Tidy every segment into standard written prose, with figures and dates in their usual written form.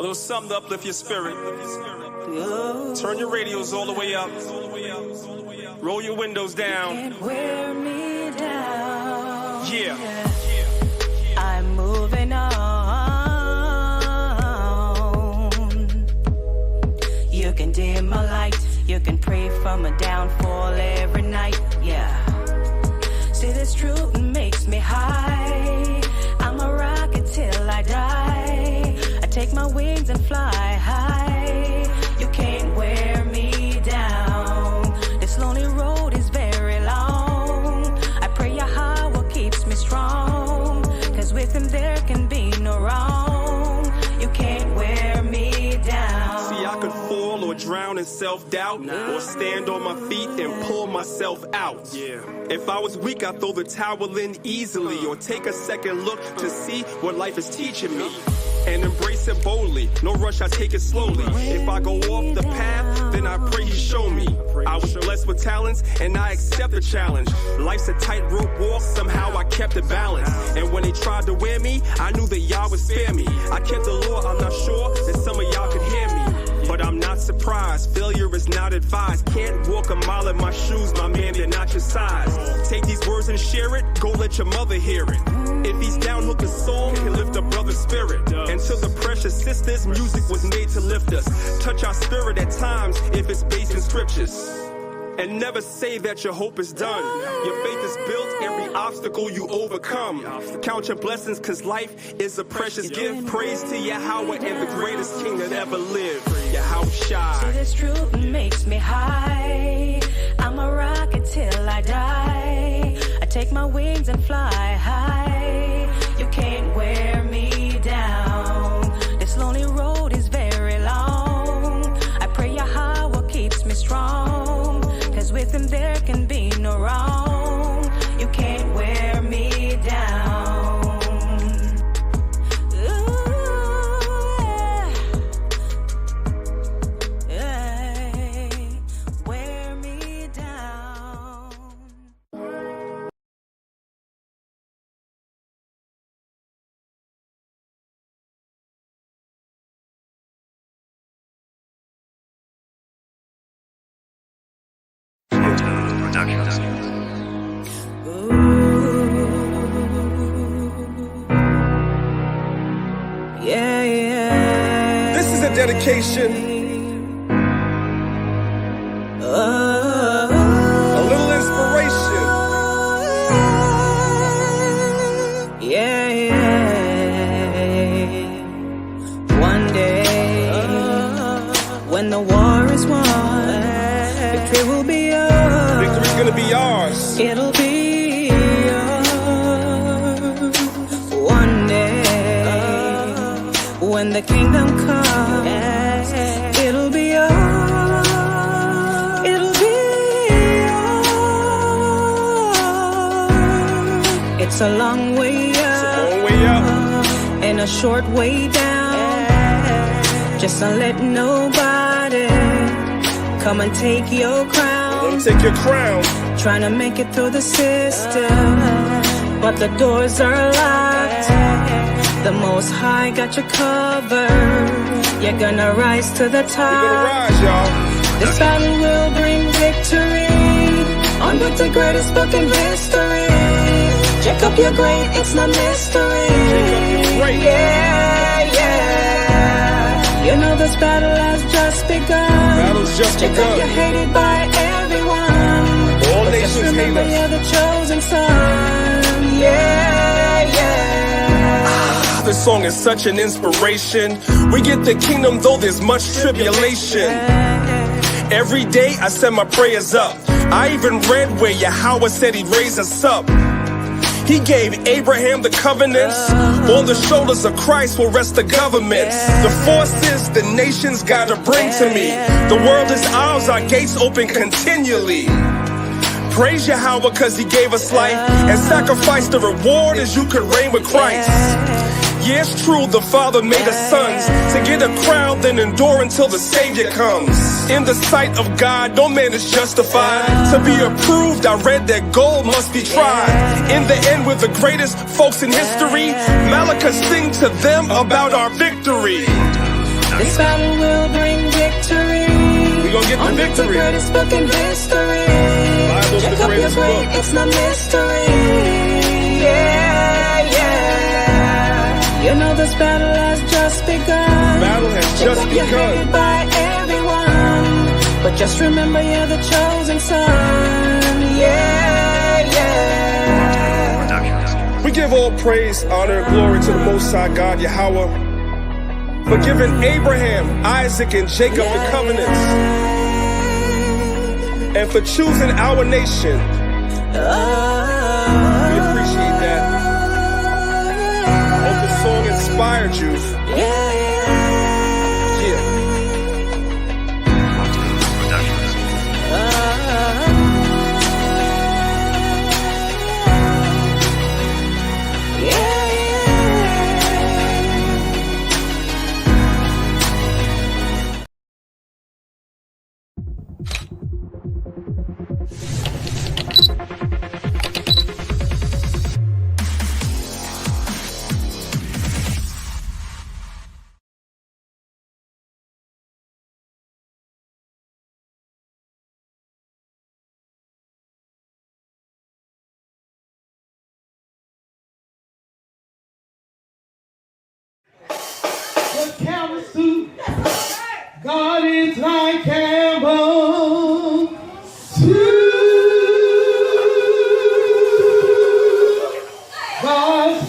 A little something to uplift your spirit. Turn your radios all the way up. Roll your windows down. Can't wear me down. Yeah. I'm moving on. You can dim my light. You can pray for my downfall every night. Yeah. See, this truth makes me high. I'm a rocket till I die. I take my wings and fly high. You can't wear me down. This lonely road is very long. I pray Yahweh keeps me strong. Cause with him there can be no wrong. You can't wear me down. See, I could fall or drown in self-doubt, or stand on my feet and pull myself out. Yeah. If I was weak, I'd throw the towel in easily, or take a second look to see what life is teaching me. And embrace it boldly, no rush, I take it slowly. If I go off the path, then I pray he show me. I was blessed with talents, and I accept the challenge. Life's a tightrope walk, somehow I kept it balanced. And when they tried to wear me, I knew that y'all would spare me. I kept the law, I'm not sure that some of y'all could hear me. But I'm not surprised, failure is not advised. Can't walk a mile in my shoes, my man, they're not your size. Take these words and share it, go let your mother hear it. If he's down, hook a song can lift a brother's spirit. And to the precious sisters, music was made to lift us. Touch our spirit at times if it's based in scriptures. And never say that your hope is done. Your faith is built, every obstacle you overcome. Count your blessings, cause life is a precious gift. Praise to Yahweh and the greatest king that ever lived. Yahweh Shai. See, this truth makes me high. I'm a rocket till I die. I take my wings and fly high. You can't wear me down. This lonely road is very long. I pray Yahweh keeps me strong. Cause with him there can be no wrong. You can't wear me down. Ooh, yeah. Wear me down. Yeah, yeah. This is a dedication. A little inspiration. Yeah, yeah. One day, when the war is won, victory will be yours. Victory's gonna be ours. It'll be yours. One day, when the kingdom comes, it'll be yours. It'll be yours. It's a long way up, Long way up. and a short way down. Just don't let nobody come and take your crown. Let 'em take your crown. Trying to make it through the system, but the doors are locked. The Most High got you covered. You're gonna rise to the We're gonna top. rise, y'all. This battle will bring victory. On with the greatest book in history. Check up your grade, it's no mystery. Great. Yeah, yeah. You know this battle has just begun. Battle's just Check up, begun. you're hated by everyone. All But just nations hate remember us. you're the chosen son. Yeah, yeah. This song is such an inspiration. We get the kingdom though there's much tribulation. Every day I send my prayers up. I even read where Yahweh said he'd raise us up. He gave Abraham the covenants. On the shoulders of Christ will rest the governments. The forces the nations gotta bring to me. The world is ours, our gates open continually. Praise Yahweh cause he gave us life, and sacrifice the reward as you could reign with Christ. Yeah, it's true, the Father made us sons to get a crown, then endure until the Savior comes. In the sight of God, no man is justified. To be approved, I read that gold must be tried. In the end, we're the greatest folks in history. Malachi sing to them about our victory. This battle will bring victory. We're going to get the victory. The greatest book in history. Bible's the greatest book. It's no mystery. Yeah, yeah. You know this battle has just begun. Battle has just begun. You're hated by everyone, but just remember you're the chosen son. Yeah, yeah. We give all praise, honor, and glory to the Most High God, Yahweh, for giving Abraham, Isaac, and Jacob the covenants, and for choosing our nation. We appreciate that. Hope the song inspired you. Yeah. God is like Campbell to God.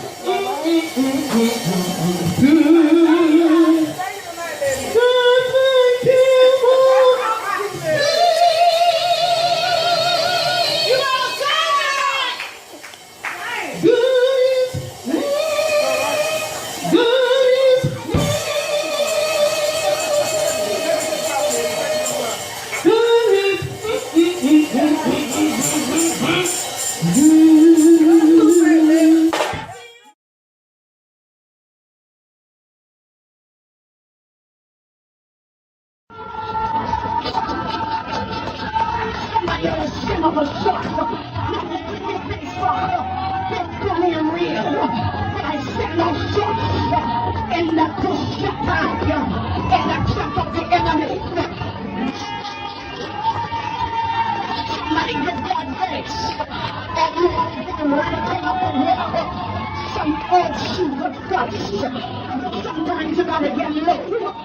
Sometimes you gotta get low.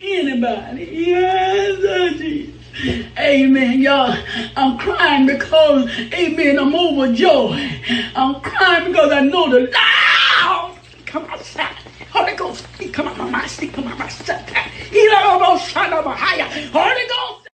Anybody? Yes, Jesus. Amen, y'all. I'm crying because, amen, I'm overjoyed. I'm crying because I know the Lord. Come outside. Holy Ghost, come on, my seat, come on, my seat. Holy Ghost.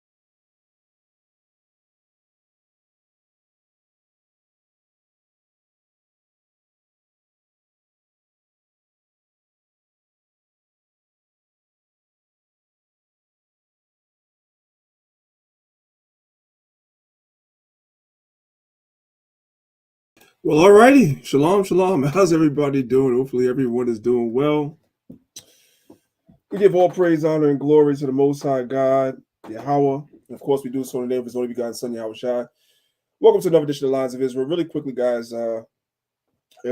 Well, all righty. Shalom, shalom. How's everybody doing? Hopefully everyone is doing well. We give all praise, honor, and glory to the Most High God, Yahweh. And of course, we do so in the name of His only begotten Son, Yahweh Shai. Welcome to another edition of the Lines of Israel. Really quickly, guys, as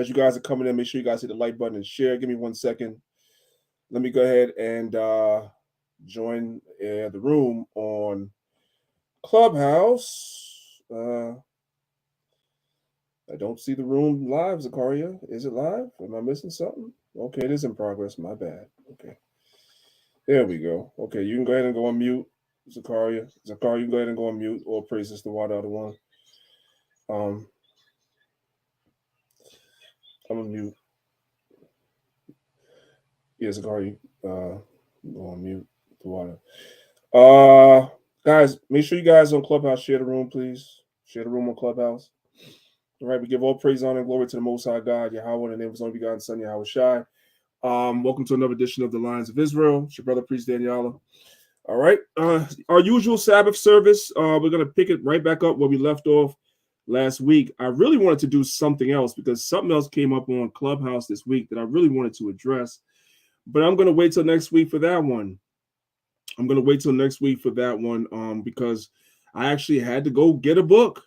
you guys are coming in, make sure you guys hit the like button and share. Give me 1 second. Let me go ahead and join the room on Clubhouse. I don't see the room live, Zakaria. Is it live? Am I missing something? Okay, it is in progress. My bad. Okay. There we go. Okay, you can go ahead and go on mute, Zakaria. Zakaria, you can go ahead and go on mute. All praises to one out of one. I'm on mute. Yeah, Zakaria, go on mute. The water. Guys, make sure you guys on Clubhouse share the room, please. Share the room on Clubhouse. All right, we give all praise, honor, and glory to the Most High God, Yahweh, in the name of His only begotten Son, Yahweh Shai. Welcome to another edition of the Lines of Israel. It's your brother, Priest Daniela. All right, our usual Sabbath service. We're going to pick it right back up where we left off last week. I really wanted to do something else because something else came up on Clubhouse this week that I really wanted to address. But I'm going to wait till next week for that one. Because I actually had to go get a book.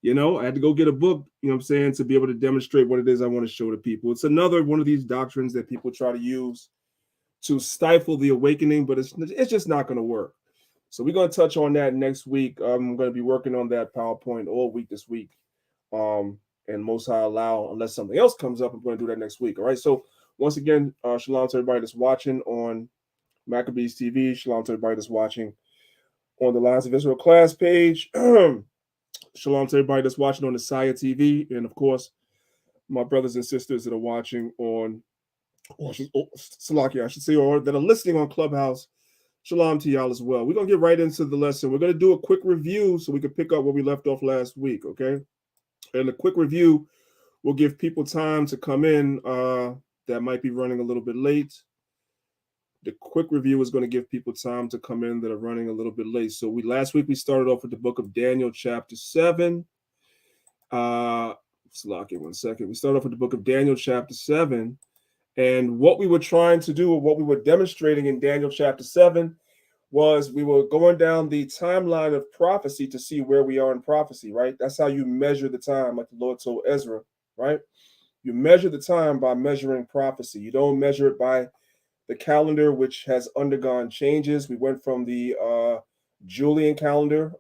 You know, I had to go get a book, you know what I'm saying, to be able to demonstrate what it is I want to show to people. It's another one of these doctrines that people try to use to stifle the awakening, but it's just not going to work. So we're going to touch on that next week. I'm going to be working on that PowerPoint all week this week. And most high allow, unless something else comes up, I'm going to do that next week. All right. So once again, shalom to everybody that's watching on Maccabees TV. Shalom to everybody that's watching on the Lions of Israel class page. Shalom to everybody that's watching on the Saya TV. And of course, my brothers and sisters that are watching on, Salaki, I should say, or that are listening on Clubhouse. Shalom to y'all as well. We're going to get right into the lesson. We're going to do a quick review so we can pick up where we left off last week, okay? And a quick review will give people time to come in that might be running a little bit late. The quick review is going to give people time to come in that are running a little bit late. So last week we started off with the book of Daniel, chapter 7. Salaki, 1 second. We started off with the book of Daniel, chapter 7. And what we were trying to do, or what we were demonstrating in Daniel chapter 7, was we were going down the timeline of prophecy to see where we are in prophecy, right? That's how you measure the time, like the Lord told Ezra, right? You measure the time by measuring prophecy. You don't measure it by the calendar, which has undergone changes. We went from the Julian calendar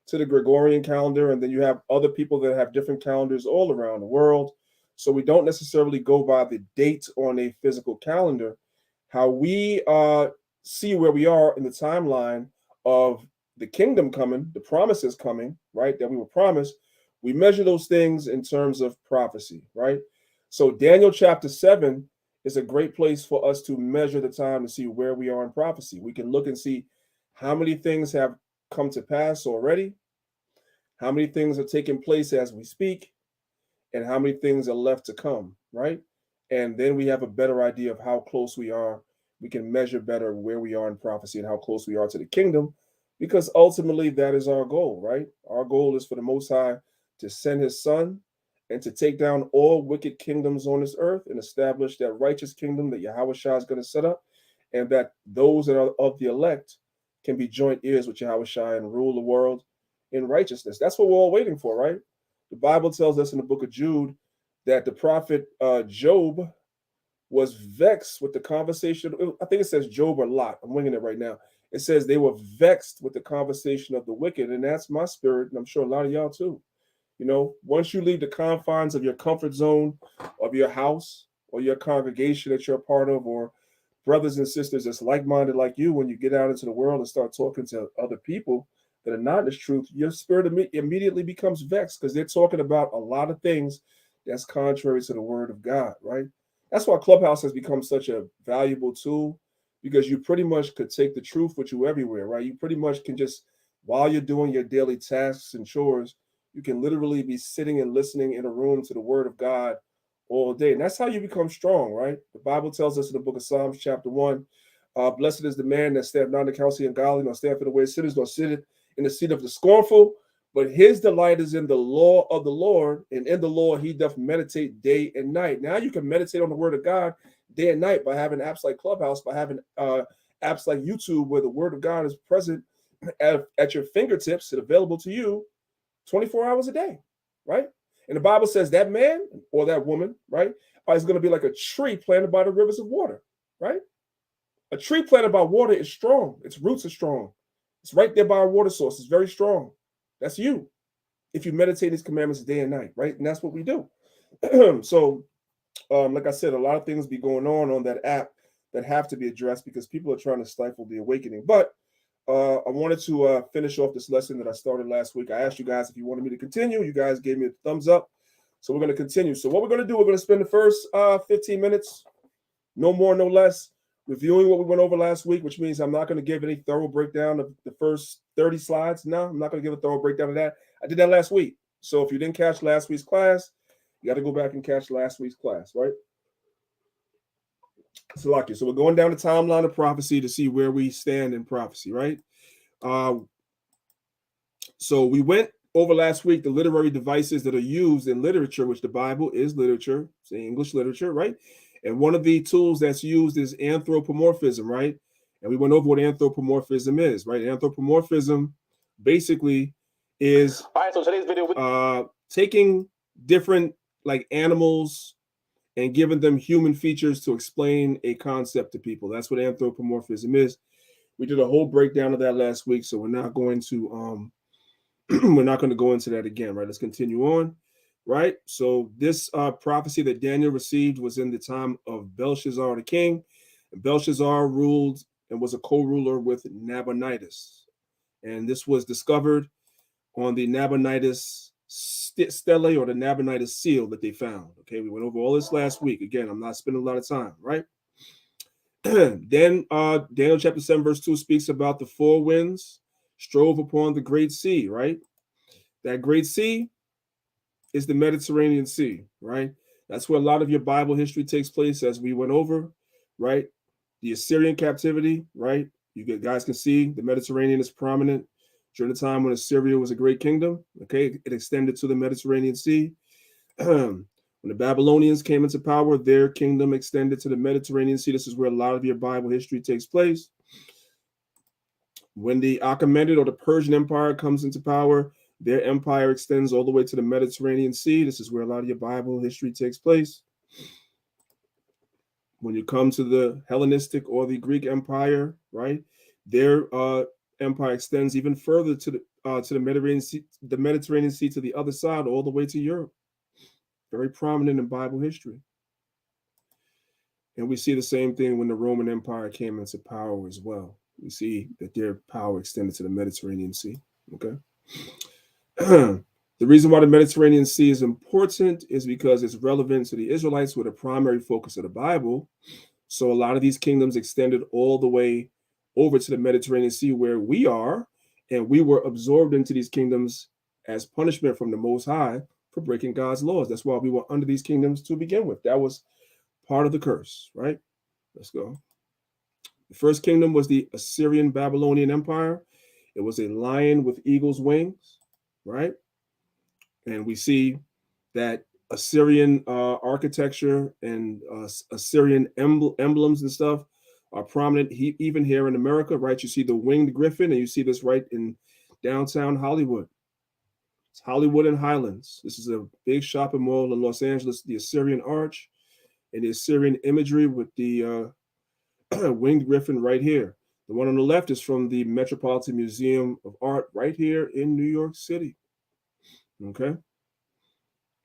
to the Gregorian calendar, and then you have other people that have different calendars all around the world. So we don't necessarily go by the date on a physical calendar. How we see where we are in the timeline of the kingdom coming, the promises coming, right, that we were promised, we measure those things in terms of prophecy, right? So Daniel chapter 7 is a great place for us to measure the time to see where we are in prophecy. We can look and see how many things have come to pass already, how many things are taking place as we speak, and how many things are left to come, right? And then we have a better idea of how close we are. We can measure better where we are in prophecy and how close we are to the kingdom, because ultimately that is our goal, right? Our goal is for the Most High to send his son and to take down all wicked kingdoms on this earth and establish that righteous kingdom that Yahweh Shah is going to set up, and that those that are of the elect can be joint heirs with Yahweh Shah and rule the world in righteousness. That's what we're all waiting for, right? The Bible tells us in the book of Jude that the prophet Job was vexed with the conversation. I think it says Job or Lot. I'm winging it right now. It says they were vexed with the conversation of the wicked, and that's my spirit, and I'm sure a lot of y'all too. You know, once you leave the confines of your comfort zone, of your house, or your congregation that you're a part of, or brothers and sisters that's like-minded like you, when you get out into the world and start talking to other people that are not in this truth, your spirit immediately becomes vexed, because they're talking about a lot of things that's contrary to the word of God, right? That's why Clubhouse has become such a valuable tool, because you pretty much could take the truth with you everywhere, right? You pretty much can just, while you're doing your daily tasks and chores, you can literally be sitting and listening in a room to the word of God all day. And that's how you become strong, right? The Bible tells us in the book of Psalms, chapter 1, blessed is the man that standeth not in the counsel of the ungodly, nor stand for the way of sinners, nor sitteth in the seat of the scornful, but his delight is in the law of the Lord, and in the law he doth meditate day and night. Now you can meditate on the word of God day and night by having apps like Clubhouse, by having apps like YouTube, where the word of God is present at your fingertips and available to you 24 hours a day, right? And the Bible says that man or that woman, right, is going to be like a tree planted by the rivers of water, right? A tree planted by water is strong. Its roots are strong. It's right there by a water source. It's very strong. That's you, if you meditate his commandments day and night, right? And that's what we do. So, like I said, a lot of things be going on that app that have to be addressed, because people are trying to stifle the awakening. But I wanted to finish off this lesson that I started last week. I asked you guys if you wanted me to continue. You guys gave me a thumbs up. So we're going to continue. So what we're going to do, we're going to spend the first 15 minutes, no more, no less, reviewing what we went over last week, which means I'm not going to give any thorough breakdown of the first 30 slides. No, I'm not going to give a thorough breakdown of that. I did that last week. So if you didn't catch last week's class, you got to go back and catch last week's class, right? So we're going down the timeline of prophecy to see where we stand in prophecy, right? So we went over last week the literary devices that are used in literature, which the Bible is literature, say English literature, right? And one of the tools that's used is anthropomorphism, right? And we went over what anthropomorphism is, right? Anthropomorphism basically is, all right, so today's video taking different like animals and giving them human features to explain a concept to people. That's what anthropomorphism is. We did a whole breakdown of that last week, so we're not going to go into that again, right? Let's continue on, right? So this prophecy that Daniel received was in the time of Belshazzar the king. And Belshazzar ruled and was a co-ruler with Nabonidus. And this was discovered on the Nabonidus stele or the Nabonidus seal that they found. Okay, we went over all this last week. Again, I'm not spending a lot of time, right? Then Daniel chapter 7 verse 2 speaks about the four winds strove upon the great sea, right? That great sea is the Mediterranean Sea, right? That's where a lot of your Bible history takes place, as we went over, right? The Assyrian captivity, right? You guys can see the Mediterranean is prominent during the time when Assyria was a great kingdom. Okay, it extended to the Mediterranean Sea. When the Babylonians came into power, their kingdom extended to the Mediterranean Sea. This is where a lot of your Bible history takes place. When the Achaemenid or the Persian Empire comes into power, their empire extends all the way to the Mediterranean Sea. This is where a lot of your Bible history takes place. When you come to the Hellenistic or the Greek Empire, right, their empire extends even further to the Mediterranean Sea to the other side, all the way to Europe. Very prominent in Bible history. And we see the same thing when the Roman Empire came into power as well. We see that their power extended to the Mediterranean Sea. Okay. The reason why the Mediterranean Sea is important is because it's relevant to the Israelites, who are the primary focus of the Bible. So a lot of these kingdoms extended all the way over to the Mediterranean Sea, where we are, and we were absorbed into these kingdoms as punishment from the Most High for breaking God's laws. That's why we were under these kingdoms to begin with. That was part of the curse, right? Let's go. The first kingdom was the Assyrian Babylonian Empire. It was a lion with eagle's wings, right? And we see that Assyrian architecture and Assyrian emblems and stuff are prominent even here in America, right? You see the winged griffin, and you see this right in downtown Hollywood. It's Hollywood and Highlands. This is a big shopping mall in Los Angeles, the Assyrian Arch and the Assyrian imagery with the winged griffin right here. The one on the left is from the Metropolitan Museum of Art right here in New York City. Okay?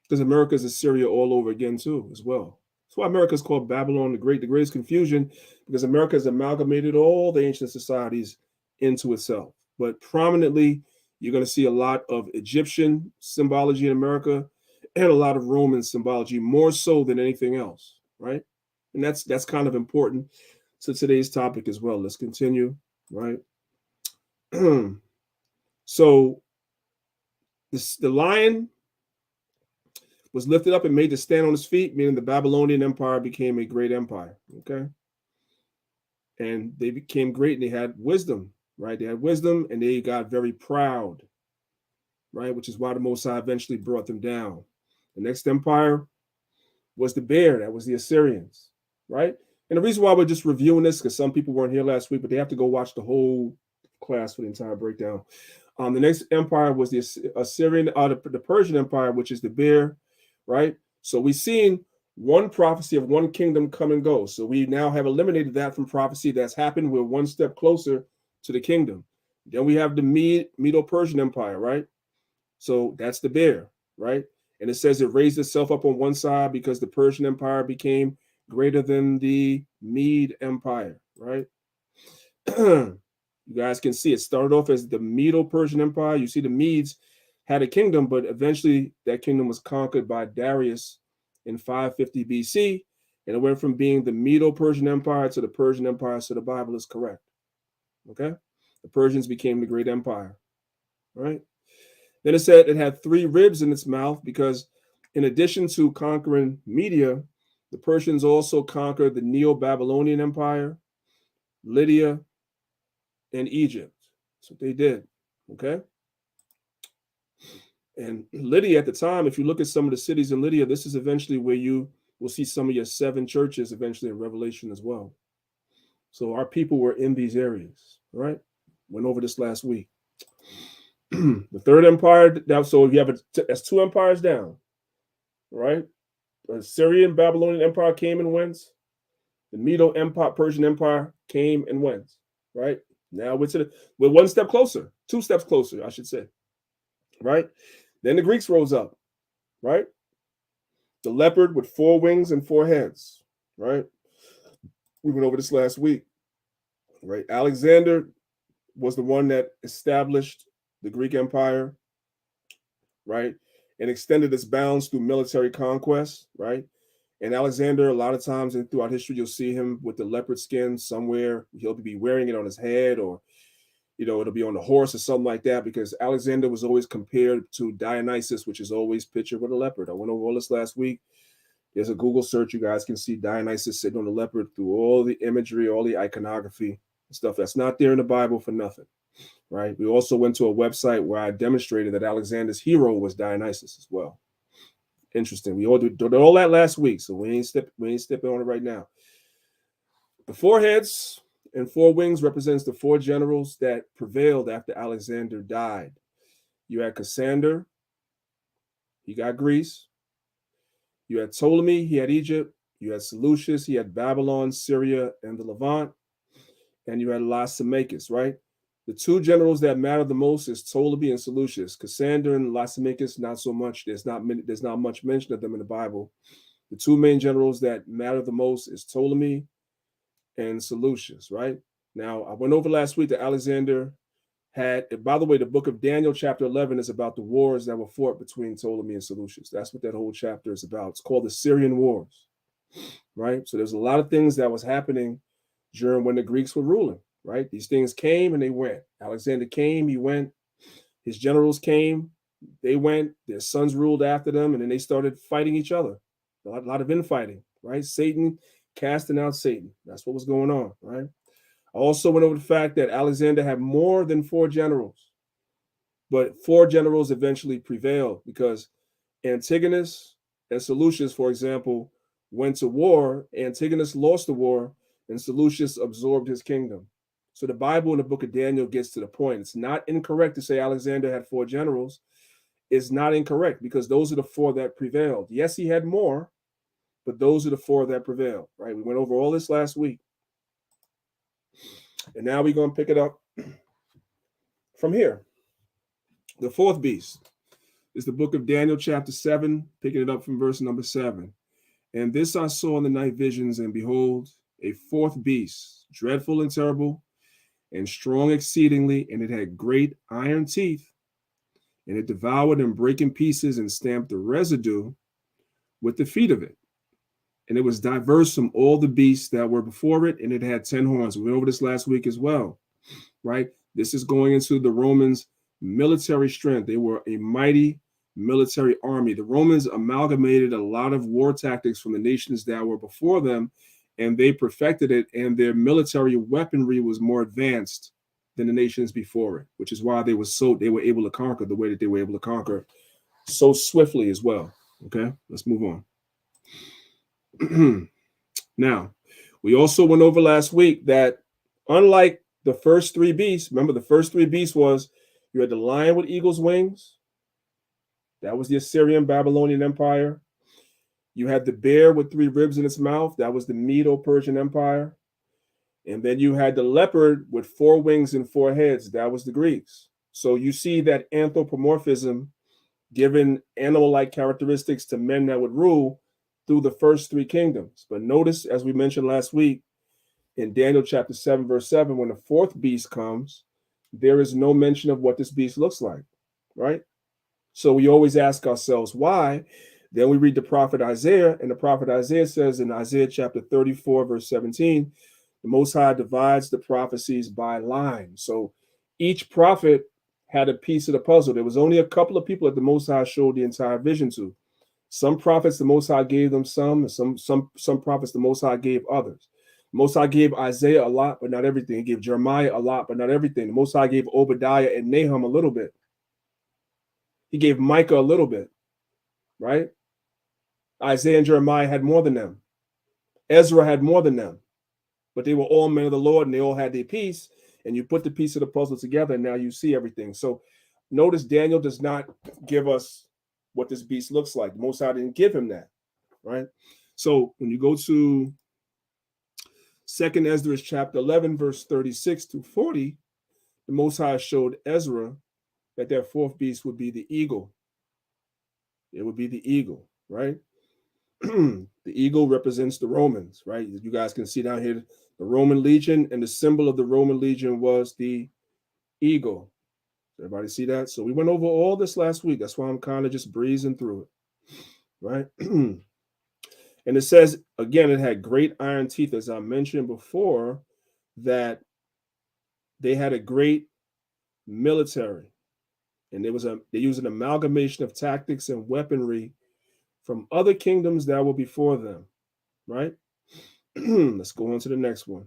Because America is Assyria all over again too, as well. That's why America is called Babylon the Great, the greatest confusion, because America has amalgamated all the ancient societies into itself. But prominently, you're going to see a lot of Egyptian symbology in America and a lot of Roman symbology, more so than anything else, right? And that's kind of important to today's topic as well. Let's continue, right? So the lion was lifted up and made to stand on his feet, meaning the Babylonian Empire became a great empire, okay? And they became great, and they had wisdom, right? They had wisdom, and they got very proud, right? Which is why the Most High eventually brought them down. The next empire was the bear. That was the Assyrians, right? And the reason why we're just reviewing this, because some people weren't here last week, but they have to go watch the whole class for the entire breakdown. The next empire was the Assyrian, the Persian Empire, which is the bear, right? So we've seen one prophecy of one kingdom come and go. So we now have eliminated that from prophecy that's happened. We're one step closer to the kingdom. Then we have the Medo-Persian Empire, right? So that's the bear, right? And it says it raised itself up on one side because the Persian Empire became greater than the Mede Empire, right? You guys can see it started off as the Medo-Persian Empire. You see the Medes had a kingdom, but eventually that kingdom was conquered by Darius in 550 BC, and it went from being the Medo-Persian Empire to the Persian Empire, so the Bible is correct, okay? The Persians became the great empire, right? Then it said it had 3 ribs in its mouth because in addition to conquering Media, the Persians also conquered the Neo-Babylonian Empire, Lydia, and Egypt. That's what they did, okay? And Lydia at the time, if you look at some of the cities in Lydia, this is eventually where you will see some of your 7 churches eventually in Revelation as well. So our people were in these areas, right? Went over this last week. The third empire, now, so you have that's 2 empires down, right? The Assyrian Babylonian Empire came and went. The Medo Empire, Persian Empire came and went, right? Now we're 1 step closer, 2 steps closer, I should say, right? Then the Greeks rose up, right? The leopard with 4 wings and 4 heads, right? We went over this last week, right? Alexander was the one that established the Greek Empire, right? And extended its bounds through military conquest, right? And Alexander, a lot of times and throughout history, you'll see him with the leopard skin somewhere. He'll be wearing it on his head, or it'll be on a horse or something like that, because Alexander was always compared to Dionysus, which is always pictured with a leopard. I went over all this last week. There's a Google search. You guys can see Dionysus sitting on the leopard through all the imagery, all the iconography and stuff that's not there in the Bible for nothing, right? We also went to a website where I demonstrated that Alexander's hero was Dionysus as well. Interesting. We all did all that last week, so we ain't stepping on it right now. The 4 heads and 4 wings represents the 4 generals that prevailed after Alexander died. You had Cassander, he got Greece. You had Ptolemy, he had Egypt. You had Seleucus, he had Babylon, Syria, and the Levant. And you had Lysimachus, right? The 2 generals that matter the most is Ptolemy and Seleucus. Cassander and Lysimachus, not so much. There's not much mention of them in the Bible. The 2 main generals that matter the most is Ptolemy and Seleucus, right? Now, I went over last week that Alexander had, by the way, the book of Daniel, chapter 11, is about the wars that were fought between Ptolemy and Seleucus. That's what that whole chapter is about. It's called the Syrian Wars, right? So there's a lot of things that was happening during when the Greeks were ruling, right? These things came and they went. Alexander came, he went. His generals came, they went. Their sons ruled after them, and then they started fighting each other. A lot of infighting, right? Satan casting out Satan. That's what was going on, right? I also went over the fact that Alexander had more than 4 generals, but 4 generals eventually prevailed because Antigonus and Seleucus, for example, went to war. Antigonus lost the war, and Seleucus absorbed his kingdom. So the Bible in the book of Daniel gets to the point. It's not incorrect to say Alexander had 4 generals. It's not incorrect because those are the 4 that prevailed. Yes, he had more, but those are the 4 that prevailed, right? We went over all this last week. And now we're going to pick it up from here. The 4th beast is the book of Daniel, chapter 7, picking it up from verse number 7. And this I saw in the night visions, and behold, a 4th beast, dreadful and terrible, and strong exceedingly, and it had great iron teeth, and it devoured and brake in pieces and stamped the residue with the feet of it. And it was diverse from all the beasts that were before it, and it had 10 horns. We went over this last week as well, right? This is going into the Romans' military strength. They were a mighty military army. The Romans amalgamated a lot of war tactics from the nations that were before them, and they perfected it, and their military weaponry was more advanced than the nations before it, which is why they were able to conquer the way that they were able to conquer so swiftly as well. Okay, let's move on. Now, we also went over last week that unlike the first 3 beasts, remember the first 3 beasts was you had the lion with eagle's wings. That was the Assyrian Babylonian Empire. You had the bear with 3 ribs in its mouth. That was the Medo-Persian Empire. And then you had the leopard with 4 wings and 4 heads. That was the Greeks. So you see that anthropomorphism given animal-like characteristics to men that would rule through the first 3 kingdoms. But notice, as we mentioned last week, in Daniel chapter 7, verse 7, when the 4th beast comes, there is no mention of what this beast looks like, right? So we always ask ourselves, why? Then we read the prophet Isaiah, and the prophet Isaiah says in Isaiah chapter 34, verse 17, the Most High divides the prophecies by line. So each prophet had a piece of the puzzle. There was only a couple of people that the Most High showed the entire vision to. Some prophets, the Most High gave them some prophets, the Most High gave others. The Most High gave Isaiah a lot, but not everything. He gave Jeremiah a lot, but not everything. The Most High gave Obadiah and Nahum a little bit. He gave Micah a little bit, right? Isaiah and Jeremiah had more than them. Ezra had more than them. But they were all men of the Lord, and they all had their piece. And you put the piece of the puzzle together, and now you see everything. So Notice Daniel does not give us what this beast looks like. The Most High didn't give him that, right? So when you go to 2nd Ezra chapter 11, verse 36 to 40, the Most High showed Ezra that their fourth beast would be the eagle. It would be the eagle, right? The eagle represents the Romans, right? You guys can see down here the Roman legion, and the symbol of the Roman legion was the eagle. Everybody see that? So we went over all this last week. That's why I'm kind of just breezing through it, right? And it says, again, it had great iron teeth, as I mentioned before, that they had a great military. And they used an amalgamation of tactics and weaponry from other kingdoms that were before them, right? Let's go on to the next one.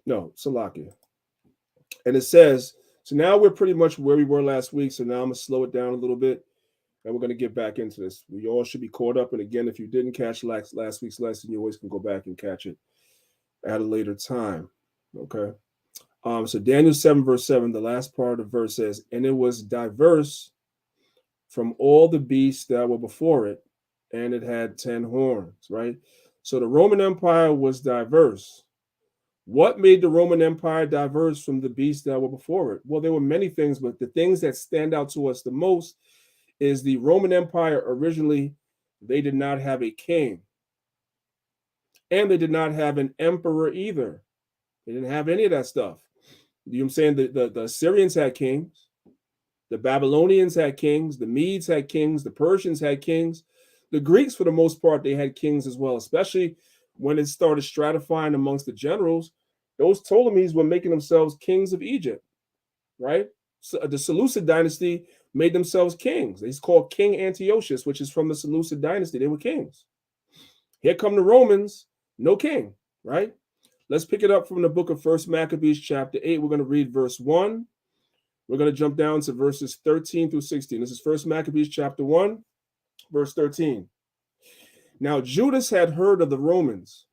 No, Salakia. And it says, so now we're pretty much where we were last week. So now I'm going to slow it down a little bit, and we're going to get back into this. We all should be caught up. And again, if you didn't catch last week's lesson, you always can go back and catch it at a later time, okay? So Daniel 7, verse 7, the last part of the verse says, and it was diverse from all the beasts that were before it, and it had 10 horns, right? So the Roman Empire was diverse. What made the Roman Empire diverse from the beasts that were before it? Well, there were many things, but the things that stand out to us the most is the Roman Empire originally, they did not have a king. And they did not have an emperor either. They didn't have any of that stuff. You know what I'm saying? The Assyrians had kings. The Babylonians had kings. The Medes had kings. The Persians had kings. The Greeks, for the most part, they had kings as well, especially when it started stratifying amongst the generals. Those Ptolemies were making themselves kings of Egypt, right? So the Seleucid dynasty made themselves kings. He's called King Antiochus, which is from the Seleucid dynasty. They were kings. Here come the Romans, no king, right? Let's pick it up from the book of 1 Maccabees chapter 8. We're going to read verse 1. We're going to jump down to verses 13 through 16. This is 1 Maccabees chapter 1, verse 13. Now Judas had heard of the Romans,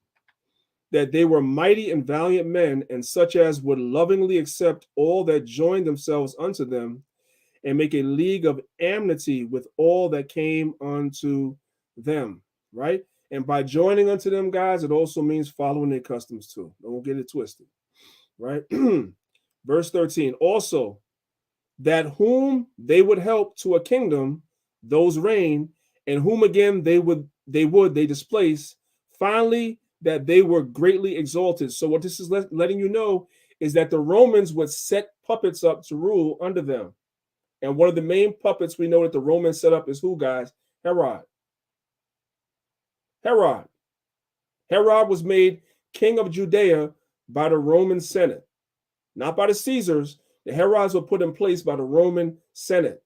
that they were mighty and valiant men, and such as would lovingly accept all that joined themselves unto them, and make a league of amity with all that came unto them, right? And by joining unto them, guys, it also means following their customs too. Don't get it twisted, right? Verse 13, also, that whom they would help to a kingdom, those reign, and whom again they displace, finally, that they were greatly exalted. So what this is letting you know is that the Romans would set puppets up to rule under them. And one of the main puppets we know that the Romans set up is who, guys? Herod. Herod was made king of Judea by the Roman Senate, not by the Caesars. The Herods were put in place by the Roman Senate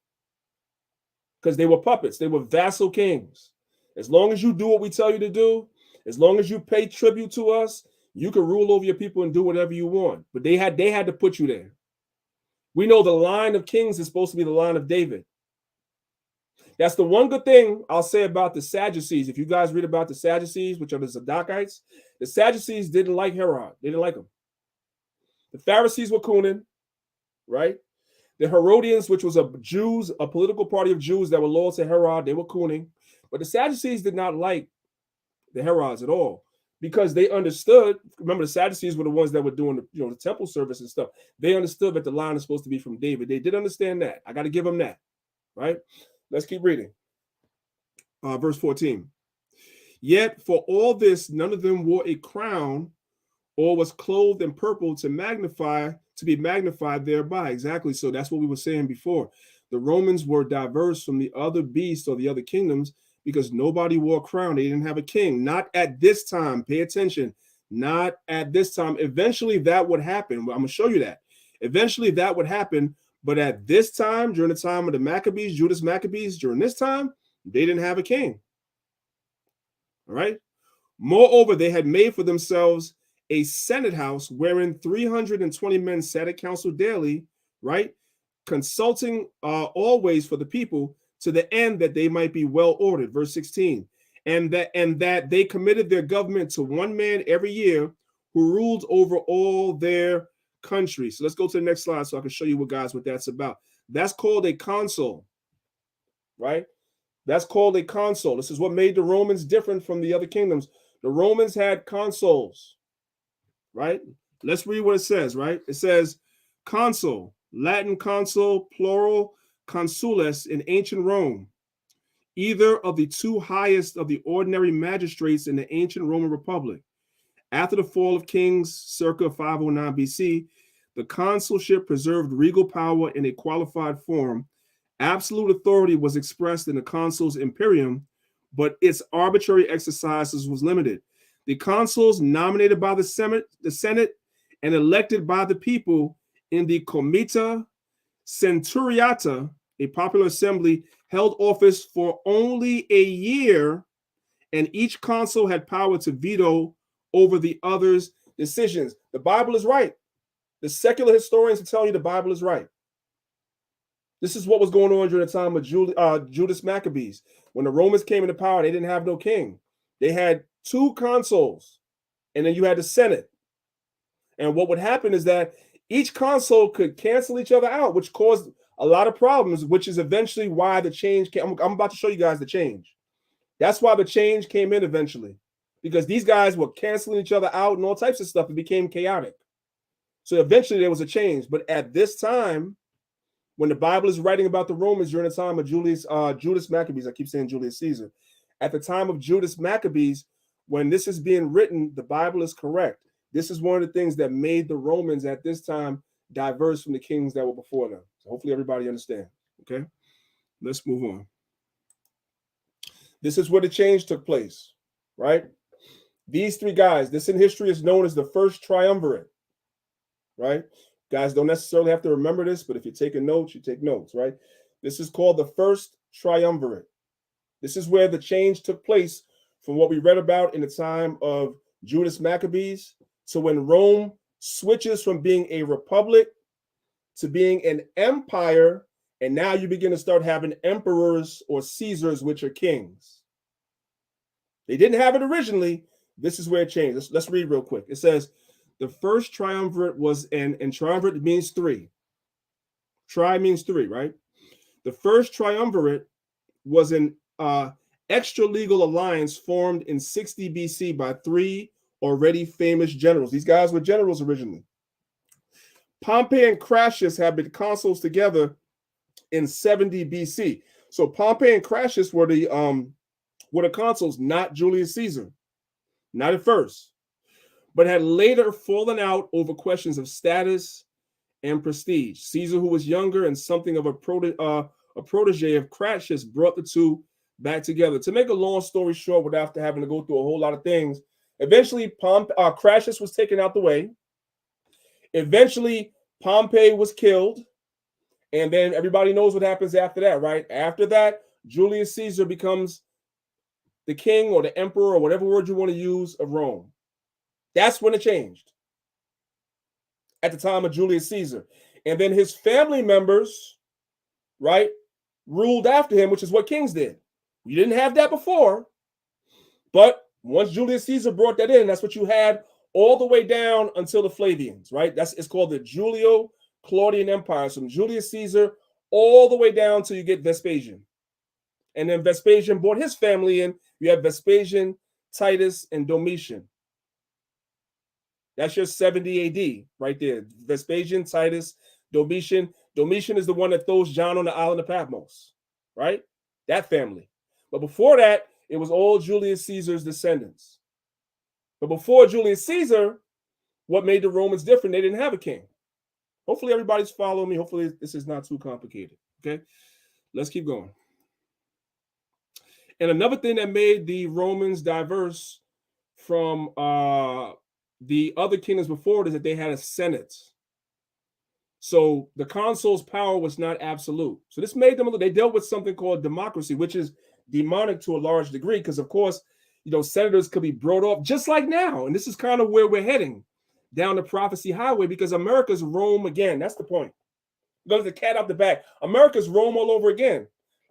because they were puppets. They were vassal kings. As long as you do what we tell you to do, as long as you pay tribute to us, you can rule over your people and do whatever you want. But they had to put you there. We know the line of kings is supposed to be the line of David. That's the one good thing I'll say about the Sadducees. If you guys read about the Sadducees, which are the Zadokites, the Sadducees didn't like Herod. They didn't like him. The Pharisees were cooning, right? The Herodians, which was a political party of Jews that were loyal to Herod, they were cooning. But the Sadducees did not like the Herods at all because they understood. Remember, the Sadducees were the ones that were doing the temple service and stuff. They understood that the line is supposed to be from David. They did understand that. I got to give them that, right? Let's keep reading. Verse 14. Yet for all this, none of them wore a crown or was clothed in purple to be magnified thereby. Exactly. So that's what we were saying before. The Romans were diverse from the other beasts or the other kingdoms because nobody wore a crown. They didn't have a king. Not at this time. Pay attention. Not at this time. Eventually that would happen. I'm going to show you that. Eventually that would happen. But at this time, during the time of the Maccabees, Judas Maccabees, during this time, they didn't have a king. All right. Moreover, they had made for themselves a senate house wherein 320 men sat at council daily, right? Consulting always for the people to the end that they might be well ordered. Verse 16. And that they committed their government to one man every year who ruled over all their country. So let's go to the next slide so I can show you what that's about. That's called a consul, right? That's called a consul. This is what made the Romans different from the other kingdoms. The Romans had consuls, right? Let's read what it says, right? It says consul, Latin consul, plural consules in ancient Rome, either of the two highest of the ordinary magistrates in the ancient Roman Republic. After the fall of kings circa 509 BC, the consulship preserved regal power in a qualified form. Absolute authority was expressed in the consul's imperium, but its arbitrary exercises was limited. The consuls, nominated by the Senate and elected by the people in the Comita Centuriata, a popular assembly, held office for only a year, and each consul had power to veto over the other's decisions. The Bible is right. The secular historians will tell you the Bible is right. This is what was going on during the time of Judas Maccabees. When the Romans came into power, they didn't have no king. They had two consuls, and then you had the Senate. And what would happen is that each consul could cancel each other out, which caused a lot of problems, which is eventually why the change came. I'm about to show you guys the change. That's why the change came in eventually, because these guys were canceling each other out and all types of stuff. It became chaotic. So eventually there was a change. But at this time, when the Bible is writing about the Romans during the time of Judas Maccabees, I keep saying Julius Caesar. At the time of Judas Maccabees, when this is being written, the Bible is correct. This is one of the things that made the Romans at this time diverse from the kings that were before them. So hopefully everybody understands. Okay, let's move on. This is where the change took place, right? These three guys, this in history is known as the first triumvirate, right? Guys don't necessarily have to remember this, but if you're taking notes, you take notes, right? This is called the first triumvirate. This is where the change took place from what we read about in the time of Judas Maccabees to when Rome switches from being a republic to being an empire, and now you begin to start having emperors or Caesars, which are kings. They didn't have it originally. This is where it changed. Let's read real quick. It says, the first triumvirate was and triumvirate means three. Tri means three, right? The first triumvirate was an extra-legal alliance formed in 60 BC by three already famous generals. These guys were generals originally. Pompey and Crassus had been consuls together in 70 BC. So Pompey and Crassus were the consuls, not Julius Caesar. Not at first, but had later fallen out over questions of status and prestige. Caesar, who was younger and something of a protege of Crassus, brought the two back together. To make a long story short, without having to go through a whole lot of things, eventually Crassus was taken out the way. Eventually, Pompey was killed. And then everybody knows what happens after that, right? After that, Julius Caesar becomes the king or the emperor or whatever word you want to use of Rome. That's when it changed at the time of Julius Caesar. And then his family members, right, ruled after him, which is what kings did. We didn't have that before. But once Julius Caesar brought that in, that's what you had all the way down until the Flavians, right? It's called the Julio-Claudian Empire. So from Julius Caesar all the way down till you get Vespasian. And then Vespasian brought his family in. You have Vespasian, Titus, and Domitian. That's your 70 AD right there. Vespasian, Titus, Domitian. Domitian is the one that throws John on the island of Patmos, right? That family. But before that, it was all Julius Caesar's descendants. But before Julius Caesar, what made the Romans different? They didn't have a king. Hopefully everybody's following me. Hopefully this is not too complicated, okay? Let's keep going. And another thing that made the Romans diverse from the other kingdoms before it is that they had a senate. So the consul's power was not absolute. So this made them, they dealt with something called democracy, which is demonic to a large degree, because of course, senators could be brought off just like now. And this is kind of where we're heading, down the prophecy highway, because America's Rome again. That's the point. Let the cat out the bag. America's Rome all over again.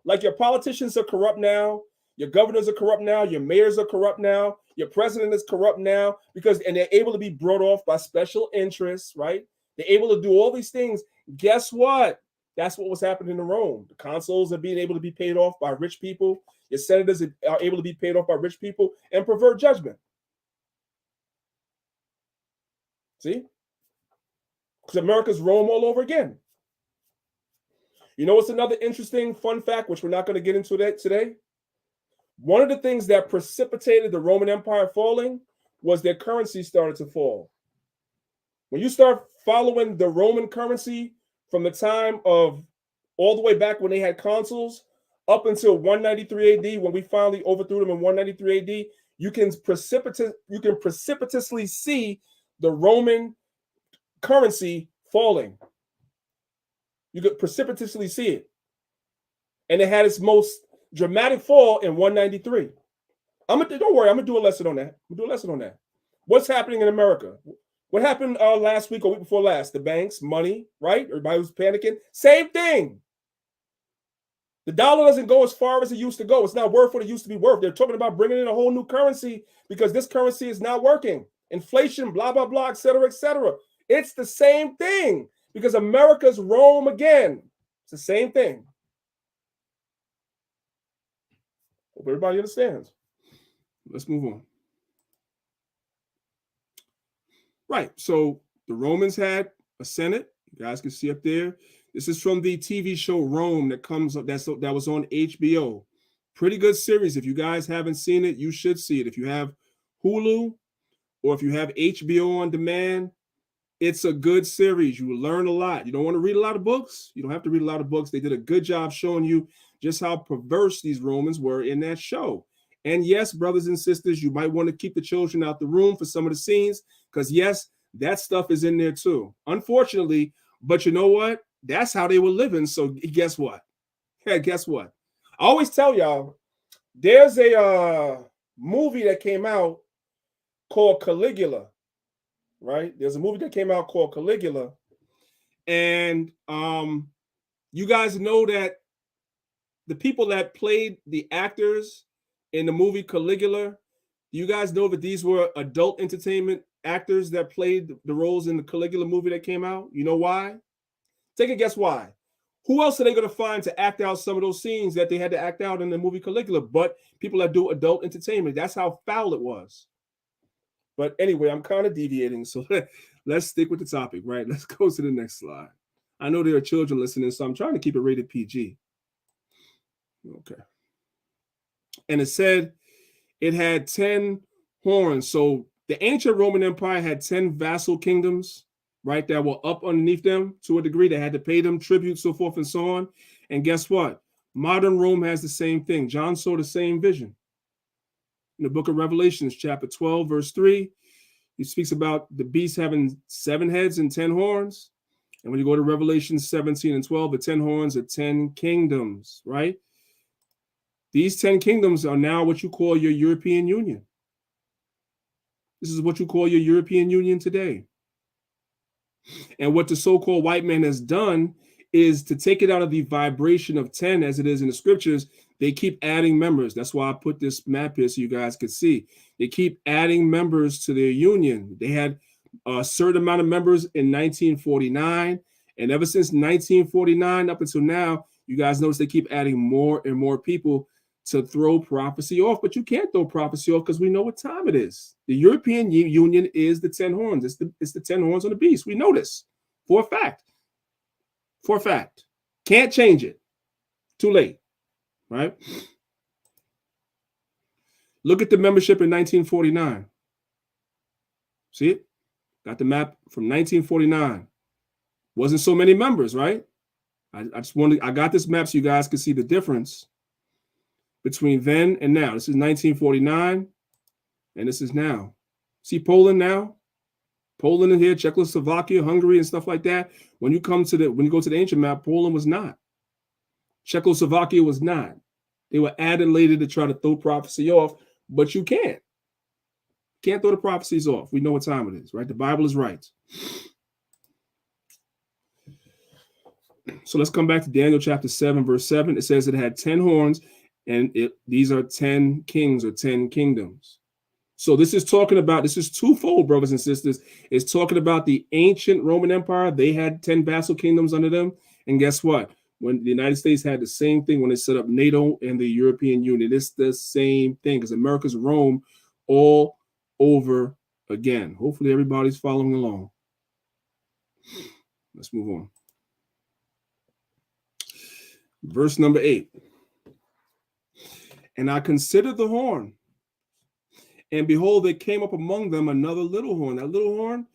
Like your politicians are corrupt now. Your governors are corrupt now. Your mayors are corrupt now. Your president is corrupt now and they're able to be brought off by special interests, right? They're able to do all these things. Guess what? That's what was happening in Rome. The consuls are being able to be paid off by rich people. Your senators are able to be paid off by rich people and pervert judgment. See? Because America's Rome all over again. You know what's another interesting fun fact, which we're not going to get into that today? One of the things that precipitated the Roman Empire falling was their currency started to fall. When you start following the Roman currency from the time of all the way back when they had consuls up until 193 AD, when we finally overthrew them in 193 AD, you can precipitously see the Roman currency falling. You could precipitously see it. And it had its most dramatic fall in 193. Don't worry, I'm gonna do a lesson on that. What's happening in America? What happened last week or week before last? The banks, money, right? Everybody was panicking. Same thing. The dollar doesn't go as far as it used to go. It's not worth what it used to be worth. They're talking about bringing in a whole new currency because this currency is not working. Inflation, blah, blah, blah, et cetera, et cetera. It's the same thing because America's Rome again. It's the same thing. Hope everybody understands. Let's move on. Right. So the Romans had a Senate. You guys can see up there. This is from the TV show Rome that comes up. That was on HBO. Pretty good series. If you guys haven't seen it, you should see it. If you have Hulu or if you have HBO on demand, it's a good series. You will learn a lot. You don't want to read a lot of books? You don't have to read a lot of books. They did a good job showing you just how perverse these Romans were in that show. And yes, brothers and sisters, you might want to keep the children out the room for some of the scenes because, yes, that stuff is in there too. Unfortunately, but you know what? That's how they were living. So guess what? Yeah, guess what? I always tell y'all, there's a movie that came out called Caligula, right? There's a movie that came out called Caligula. And you guys know that the people that played the actors in the movie Caligula, you guys know that these were adult entertainment actors that played the roles in the Caligula movie that came out? You know why? Take a guess why. Who else are they going to find to act out some of those scenes that they had to act out in the movie Caligula? But people that do adult entertainment. That's how foul it was. But anyway, I'm kind of deviating. So let's stick with the topic, right? Let's go to the next slide. I know there are children listening, so I'm trying to keep it rated PG. Okay. And it said it had 10 horns. So the ancient Roman Empire had 10 vassal kingdoms, right, that were up underneath them to a degree. They had to pay them tribute, so forth and so on. And guess what? Modern Rome has the same thing. John saw the same vision. In the book of Revelations, chapter 12, verse 3, he speaks about the beast having 7 heads and 10 horns. And when you go to Revelation 17 and 12, the 10 horns are 10 kingdoms, right? These 10 kingdoms are now what you call your European Union. This is what you call your European Union today. And what the so-called white man has done is to take it out of the vibration of 10 as it is in the scriptures. They keep adding members. That's why I put this map here so you guys could see. They keep adding members to their union. They had a certain amount of members in 1949. And ever since 1949 up until now, you guys notice they keep adding more and more people to throw prophecy off. But you can't throw prophecy off because we know what time it is. The European Union is the 10 horns. It's the 10 horns on the beast. We know this for a fact. For a fact. Can't change it. Too late. Right? Look at the membership in 1949. See it? Got the map from 1949. Wasn't so many members, right? I got this map so you guys can see the difference between then and now. This is 1949, and this is now. See Poland now? Poland in here, Czechoslovakia, Hungary, and stuff like that. When you go to the ancient map, Poland was not. Czechoslovakia was not. They were added later to try to throw prophecy off, but you can't. Can't throw the prophecies off. We know what time it is, right? The Bible is right. So let's come back to Daniel chapter 7, verse 7. It says it had 10 horns, and these are 10 kings or 10 kingdoms. So this is talking about, this is twofold, brothers and sisters. It's talking about the ancient Roman Empire. They had 10 vassal kingdoms under them. And guess what? When the United States had the same thing when they set up NATO and the European Union, it's the same thing because America's Rome all over again. Hopefully everybody's following along. Let's move on. Verse number 8. And I considered the horn, and behold, there came up among them another little horn. That little horn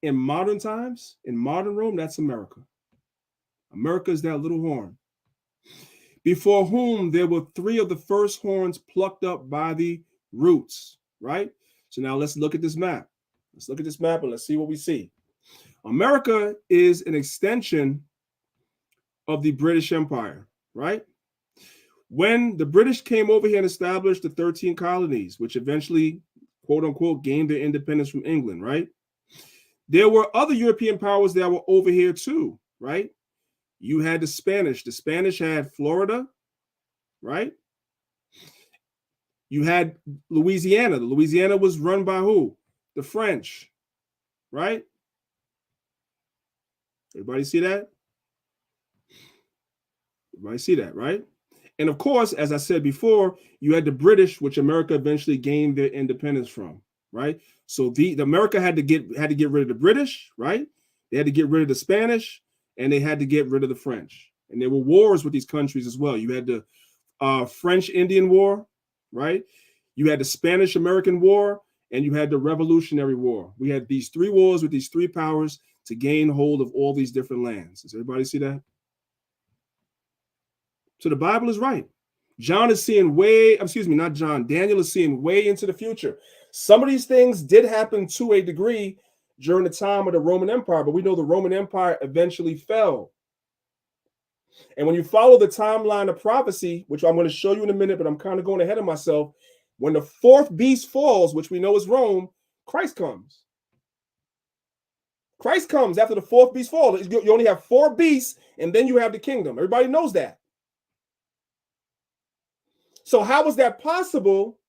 in modern times, in modern Rome, that's America. America is that little horn. Before whom there were 3 of the first horns plucked up by the roots, right? So now let's look at this map. Let's look at this map and let's see what we see. America is an extension of the British Empire, right? When the British came over here and established the 13 colonies, which eventually, quote unquote, gained their independence from England, right? There were other European powers that were over here too, right? You had the Spanish. The Spanish had Florida, right? You had Louisiana. The Louisiana was run by who? The French, right? Everybody see that? Everybody see that, right? And of course, as I said before, you had the British, which America eventually gained their independence from, right? So the America had to get rid of the British, right? They had to get rid of the Spanish, and they had to get rid of the French. And there were wars with these countries as well. You had the French-Indian War, right? You had the Spanish-American War, and you had the Revolutionary War. We had these 3 wars with these 3 powers to gain hold of all these different lands. Does everybody see that? So the Bible is right. John is seeing not John. Daniel is seeing way into the future. Some of these things did happen to a degree during the time of the Roman Empire, but we know the Roman Empire eventually fell. And when you follow the timeline of prophecy, which I'm going to show you in a minute, but I'm kind of going ahead of myself, when the 4th beast falls, which we know is Rome, Christ comes. Christ comes after the 4th beast falls. You only have 4 beasts, and then you have the kingdom. Everybody knows that. So how is that possible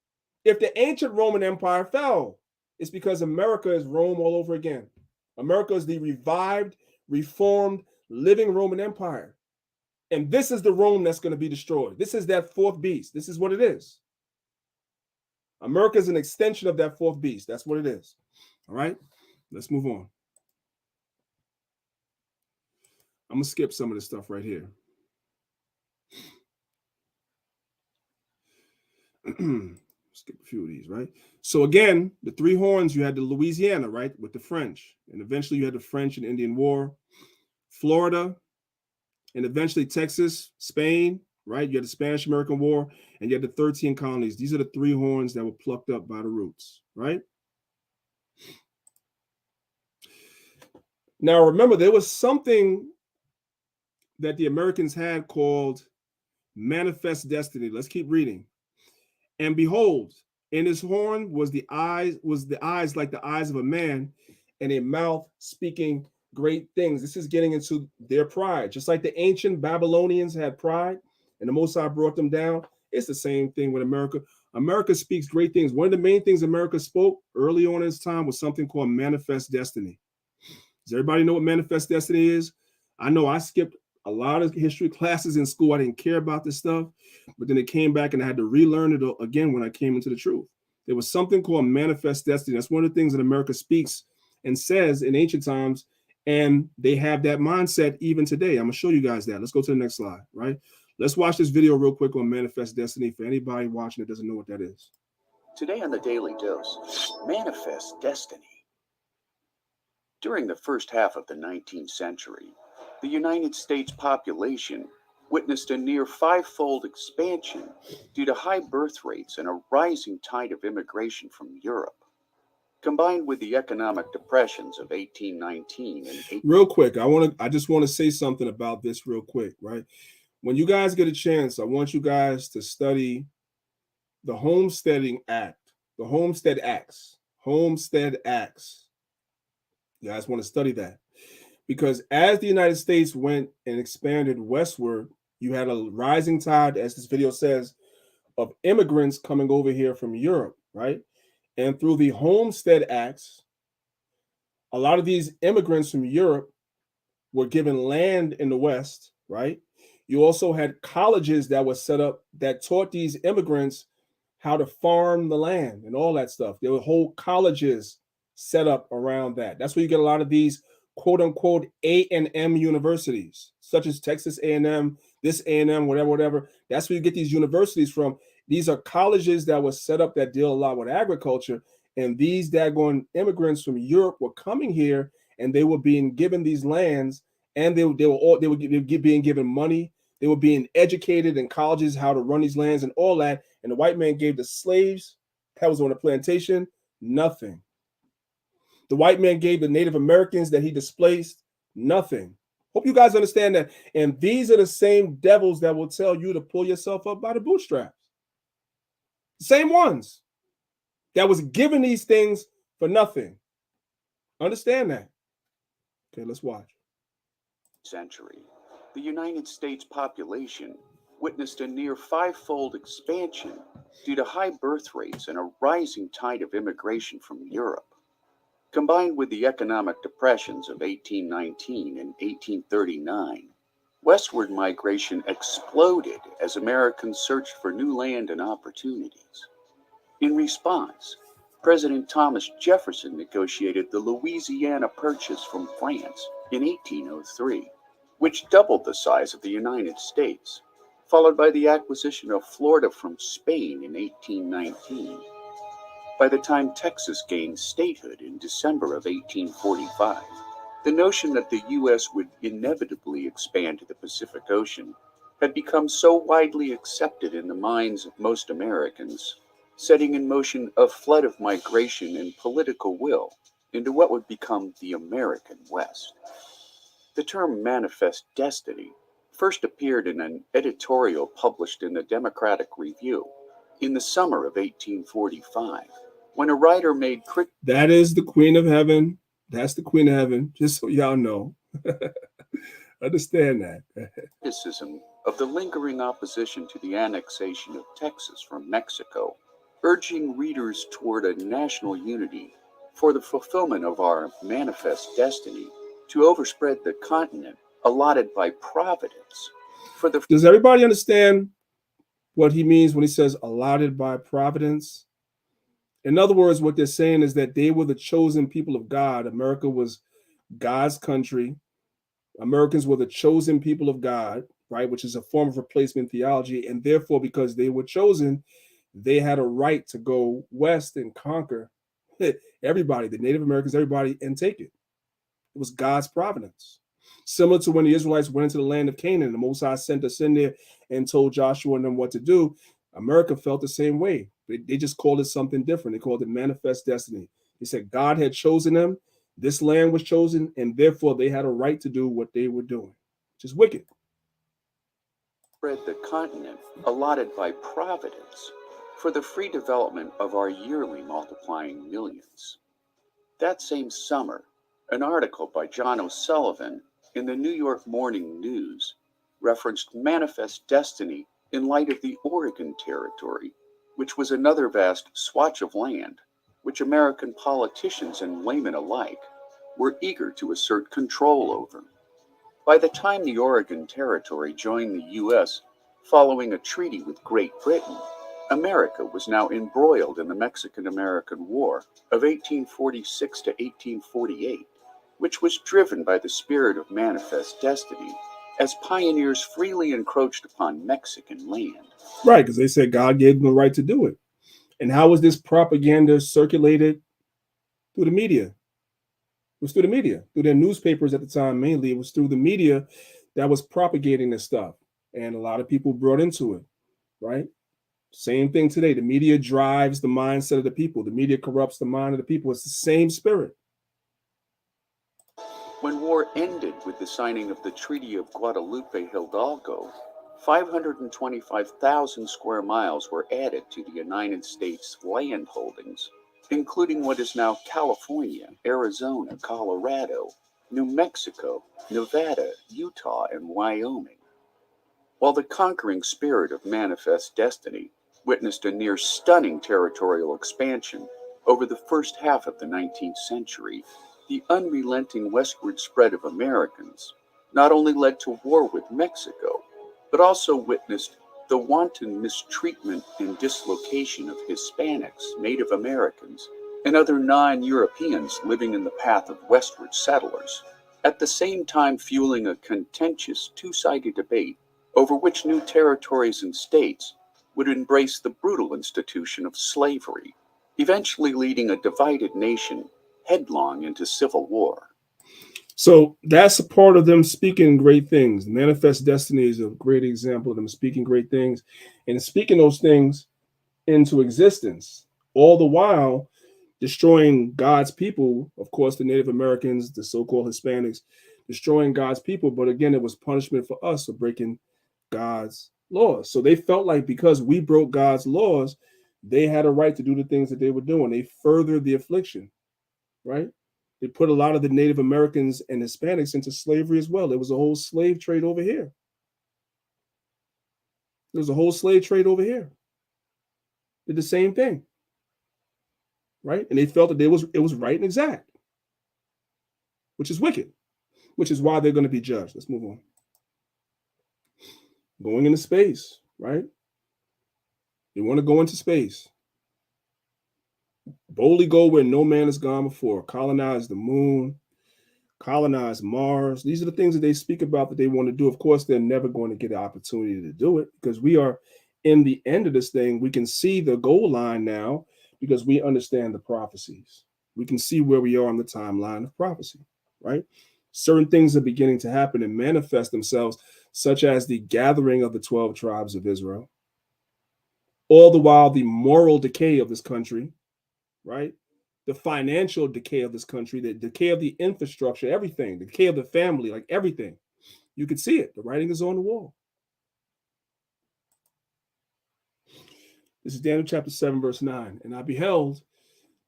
if the ancient Roman Empire fell? It's because America is Rome all over again. America is the revived, reformed, living Roman Empire. And this is the Rome that's going to be destroyed. This is that 4th beast. This is what it is. America is an extension of that 4th beast. That's what it is. All right, let's move on. I'm going to skip some of this stuff right here. Skip a few of these, right? So again, the 3 horns, you had the Louisiana, right, with the French. And eventually you had the French and Indian War. Florida, and eventually Texas, Spain, right? You had the Spanish-American War, and you had the 13 colonies. These are the 3 horns that were plucked up by the roots, right? Now, remember, there was something that the Americans had called manifest destiny. Let's keep reading. And behold, in his horn was the eyes like the eyes of a man, and a mouth speaking great things. This is getting into their pride. Just like the ancient Babylonians had pride, and the Most High brought them down, it's the same thing with America. America speaks great things. One of the main things America spoke early on in its time was something called manifest destiny. Does everybody know what manifest destiny is? I know I skipped a lot of history classes in school. I didn't care about this stuff, but then it came back and I had to relearn it again when I came into the truth. There was something called manifest destiny. That's one of the things that America speaks and says in ancient times, and they have that mindset even today. I'm going to show you guys that. Let's go to the next slide, right? Let's watch this video real quick on manifest destiny for anybody watching that doesn't know what that is. Today on the Daily Dose, manifest destiny. During the first half of the 19th century, the United States population witnessed a near 5-fold expansion due to high birth rates and a rising tide of immigration from Europe. Combined with the economic depressions of 1819 and real quick, I just want to say something about this real quick, right? When you guys get a chance, I want you guys to study the Homesteading Act, the Homestead Acts. You guys want to study that. Because as the United States went and expanded westward, you had a rising tide, as this video says, of immigrants coming over here from Europe, right? And through the Homestead Acts, a lot of these immigrants from Europe were given land in the West, right? You also had colleges that were set up that taught these immigrants how to farm the land and all that stuff. There were whole colleges set up around that. That's where you get a lot of these quote unquote A&M universities, such as Texas A&M, this A&M, whatever. That's where you get these universities from. These are colleges that were set up that deal a lot with agriculture. And these daggone immigrants from Europe were coming here and they were being given these lands, and they were being given money. They were being educated in colleges how to run these lands and all that. And the white man gave the slaves that was on the plantation nothing. The white man gave the Native Americans that he displaced nothing. Hope you guys understand that. And these are the same devils that will tell you to pull yourself up by the bootstraps. Same ones that was given these things for nothing. Understand that. Okay, let's watch. Century, the United States population witnessed a near five-fold expansion due to high birth rates and a rising tide of immigration from Europe. Combined with the economic depressions of 1819 and 1839, westward migration exploded as Americans searched for new land and opportunities. In response, President Thomas Jefferson negotiated the Louisiana Purchase from France in 1803, which doubled the size of the United States, followed by the acquisition of Florida from Spain in 1819. By the time Texas gained statehood in December of 1845, the notion that the U.S. would inevitably expand to the Pacific Ocean had become so widely accepted in the minds of most Americans, setting in motion a flood of migration and political will into what would become the American West. The term manifest destiny first appeared in an editorial published in the Democratic Review in the summer of 1845, when a writer made That is the Queen of Heaven. That's the Queen of Heaven, just so y'all know. Understand that. criticism of the lingering opposition to the annexation of Texas from Mexico, urging readers toward a national unity for the fulfillment of our manifest destiny to overspread the continent allotted by Providence. Does everybody understand what he means when he says allotted by Providence? In other words, what they're saying is that they were the chosen people of God. America was God's country. Americans were the chosen people of God, right? Which is a form of replacement theology. And therefore, because they were chosen, they had a right to go west and conquer everybody, the Native Americans, everybody, and take it. It was God's providence. Similar to when the Israelites went into the land of Canaan, the Most High sent us in there and told Joshua and them what to do. America felt the same way. They just called it something different. They called it manifest destiny. They said God had chosen them. This land was chosen, and therefore they had a right to do what they were doing, which is wicked. Spread the continent allotted by Providence for the free development of our yearly multiplying millions. That same summer, an article by John O'Sullivan in the New York Morning News referenced manifest destiny in light of the Oregon Territory, which was another vast swatch of land which American politicians and laymen alike were eager to assert control over. By the time the Oregon Territory joined the U.S. following a treaty with Great Britain, America was now embroiled in the Mexican-American War of 1846 to 1848, which was driven by the spirit of manifest destiny as pioneers freely encroached upon Mexican land. Right, because they said God gave them the right to do it. And how was this propaganda circulated? Through the media. It was through the media, through their newspapers at the time mainly. It was through the media that was propagating this stuff. And a lot of people brought into it, right? Same thing today. The media drives the mindset of the people. The media corrupts the mind of the people. It's the same spirit. When war ended with the signing of the Treaty of Guadalupe Hidalgo, 525,000 square miles were added to the United States land holdings, including what is now California, Arizona, Colorado, New Mexico, Nevada, Utah, and Wyoming. While the conquering spirit of manifest destiny witnessed a near stunning territorial expansion Over the first half of the 19th century, the unrelenting westward spread of Americans not only led to war with Mexico, but also witnessed the wanton mistreatment and dislocation of Hispanics, Native Americans, and other non-Europeans living in the path of westward settlers, at the same time fueling a contentious two-sided debate over which new territories and states would embrace the brutal institution of slavery, eventually leading a divided nation headlong into civil war. So that's a part of them speaking great things. Manifest Destiny is a great example of them speaking great things and speaking those things into existence, all the while destroying God's people, of course, the Native Americans, the so-called Hispanics, destroying God's people. But again, it was punishment for us for breaking God's laws. So they felt like because we broke God's laws, they had a right to do the things that they were doing. They furthered the affliction, right? They put a lot of the Native Americans and Hispanics into slavery as well. There was a whole slave trade over here. There was a whole slave trade over here. Did the same thing, right? And they felt that it was right and exact, which is wicked, which is why they're going to be judged. Let's move on. Going into space, right? You want to go into space. Boldly go where no man has gone before. Colonize the moon, colonize Mars. These are the things that they speak about that they want to do. Of course, they're never going to get the opportunity to do it because we are in the end of this thing. We can see the goal line now because we understand the prophecies. We can see where we are on the timeline of prophecy, right? Certain things are beginning to happen and manifest themselves, such as the gathering of the 12 tribes of Israel. All the while, the moral decay of this country, right? The financial decay of this country, the decay of the infrastructure, everything, the decay of the family, like everything. You can see it. The writing is on the wall. This is Daniel chapter 7, verse 9. And I beheld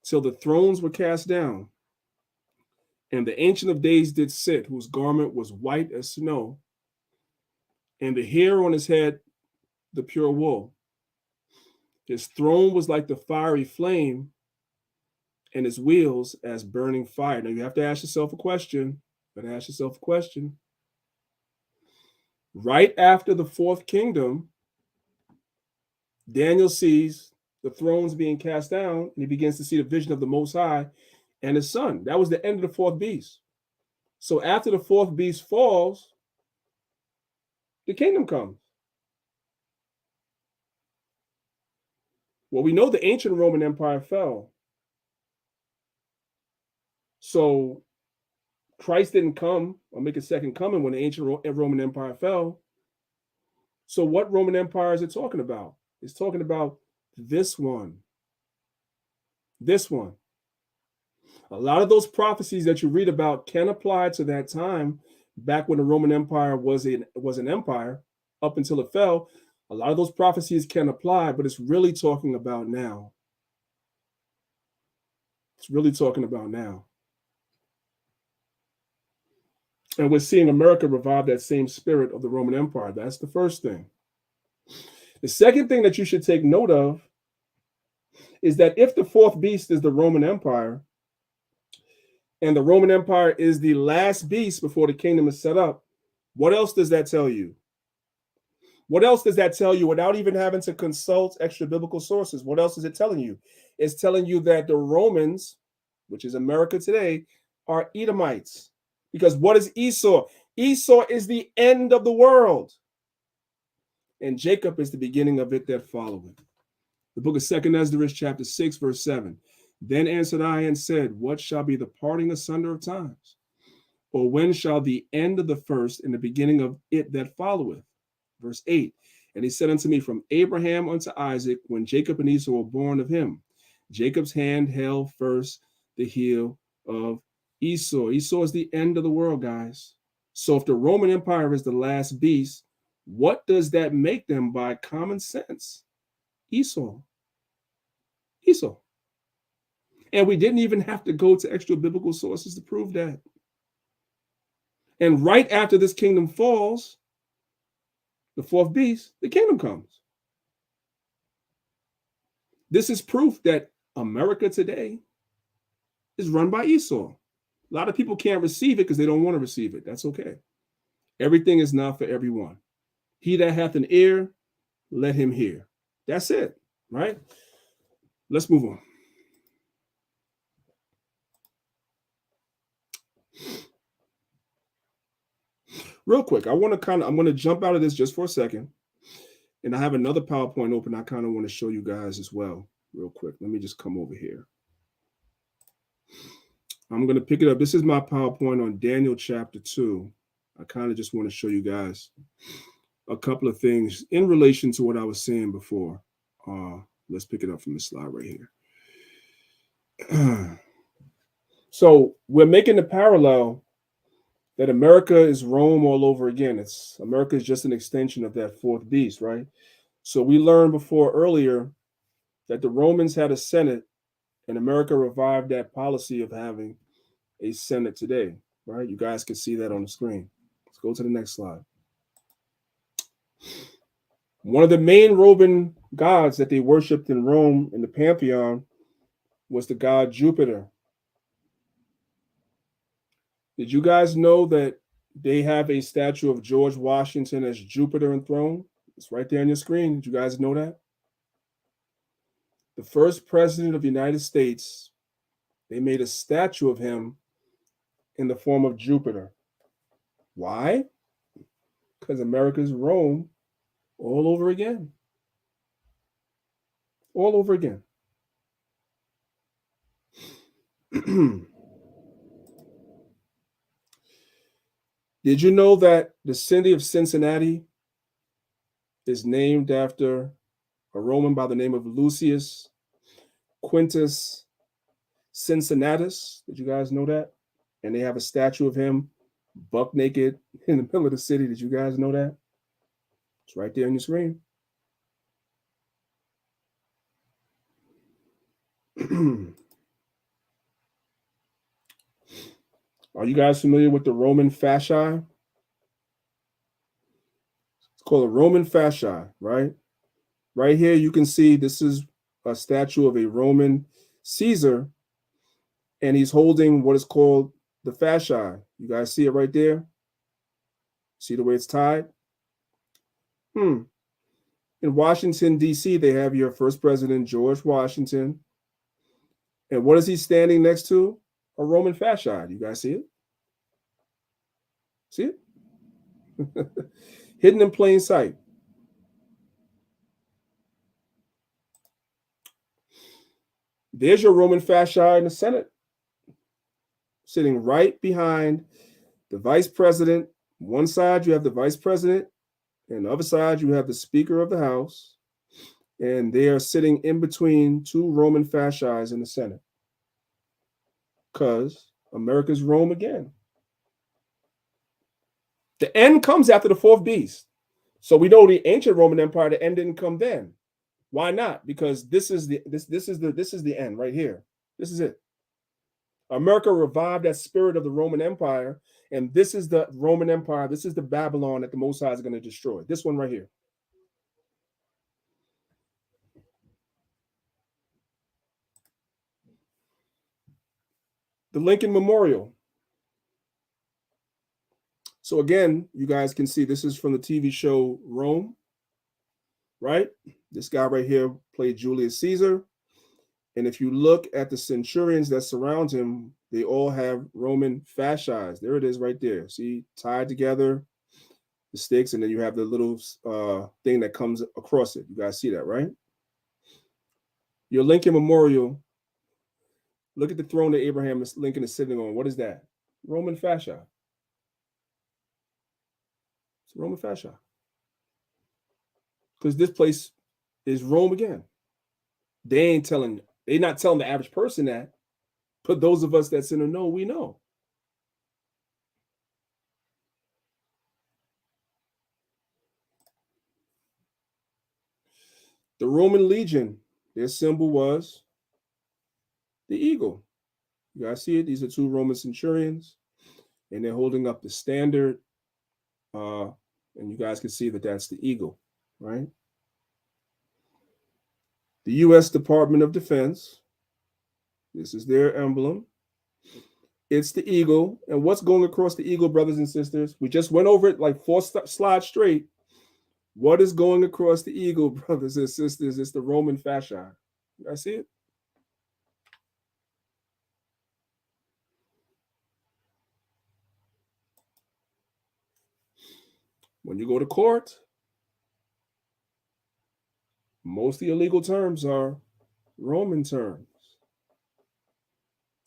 till the thrones were cast down, and the Ancient of Days did sit, whose garment was white as snow, and the hair on his head the pure wool. His throne was like the fiery flame, and his wheels as burning fire. Now you have to ask yourself a question. You gotta ask yourself a question. Right after the fourth kingdom, Daniel sees the thrones being cast down, and he begins to see the vision of the Most High and his son. That was the end of the fourth beast. So after the fourth beast falls, the kingdom comes. Well, we know the ancient Roman Empire fell. So Christ didn't come or make a second coming when the ancient Roman Empire fell. So what Roman Empire is it talking about? It's talking about this one. This one. A lot of those prophecies that you read about can apply to that time, back when the Roman Empire was an empire, up until it fell. A lot of those prophecies can apply, but it's really talking about now. It's really talking about now. And we're seeing America revive that same spirit of the Roman Empire. That's the first thing. The second thing that you should take note of is that if the fourth beast is the Roman Empire, and the Roman Empire is the last beast before the kingdom is set up, what else does that tell you? What else does that tell you without even having to consult extra biblical sources? What else is it telling you? It's telling you that the Romans, which is America today, are Edomites. Because what is Esau? Esau is the end of the world. And Jacob is the beginning of it that followeth. The book of 2 Esdras, chapter 6, verse 7. Then answered I and said, what shall be the parting asunder of times? Or when shall the end of the first and the beginning of it that followeth? Verse 8. And he said unto me, from Abraham unto Isaac, when Jacob and Esau were born of him, Jacob's hand held first the heel of Esau. Esau is the end of the world, guys. So if the Roman Empire is the last beast, what does that make them by common sense? Esau. Esau. And we didn't even have to go to extra biblical sources to prove that. And right after this kingdom falls, the fourth beast, the kingdom comes. This is proof that America today is run by Esau. A lot of people can't receive it because they don't want to receive it. That's okay. Everything is not for everyone. He that hath an ear, let him hear. That's it, right? Let's move on. Real quick, I'm going to jump out of this just for a second. And I have another PowerPoint open I kind of want to show you guys as well, real quick. Let me just come over here. I'm going to pick it up. This is my PowerPoint on Daniel chapter 2. I kind of just want to show you guys a couple of things in relation to what I was saying before. Let's pick it up from this slide right here. So we're making the parallel that America is Rome all over again. America is just an extension of that fourth beast, right? So we learned before earlier that the Romans had a Senate, and America revived that policy of having a Senate today, right? You guys can see that on the screen. Let's go to the next slide. One of the main Roman gods that they worshipped in Rome in the Pantheon was the god Jupiter. Did you guys know that they have a statue of George Washington as Jupiter enthroned? It's right there on your screen. Did you guys know that? The first president of the United States, they made a statue of him in the form of Jupiter. Why? Because America's Rome all over again. All over again. Did you know that the city of Cincinnati is named after a Roman by the name of Lucius Quintus Cincinnatus? Did you guys know that? And they have a statue of him buck naked in the middle of the city. Did you guys know that? It's right there on your screen. Are you guys familiar with the Roman fasci? It's called a Roman fasci, right? Right here, you can see this is a statue of a Roman Caesar, and he's holding what is called the fasci. You guys see it right there? See the way it's tied? In Washington, D.C., they have your first president, George Washington. And what is he standing next to? A Roman fasci. You guys see it? See it? Hidden in plain sight. There's your Roman fasci in the Senate, sitting right behind the vice president. One side, you have the vice president, and the other side, you have the Speaker of the House. And they are sitting in between two Roman fascis in the Senate. Because America's Rome again. The end comes after the fourth beast. So we know the ancient Roman Empire, the end didn't come then. Why not? Because this is the end right here. This is it. America revived that spirit of the Roman Empire, and this is the Roman Empire. This is the Babylon that the Most High is going to destroy. This one right here. The Lincoln Memorial. So again, you guys can see this is from the TV show Rome, right? This guy right here played Julius Caesar. And if you look at the centurions that surround him, they all have Roman fasci. There it is right there. See, tied together, the sticks, and then you have the little thing that comes across it. You guys see that, right? Your Lincoln Memorial, look at the throne that Abraham Lincoln is sitting on. What is that? Roman fascia. It's Roman fascia. Because this place is Rome again. They're not telling the average person that, but those of us that's in the know, we know. The Roman legion, their symbol was the eagle. You guys see it? These are two Roman centurions, and they're holding up the standard. And you guys can see that that's the eagle, right? The U.S. Department of Defense, This is their emblem. It's the eagle. And what's going across the eagle, brothers and sisters? We just went over it like 4 slides straight. What is going across the eagle, brothers and sisters? It's the Roman fascia. I see it. When you go to court, most of your legal terms are Roman terms,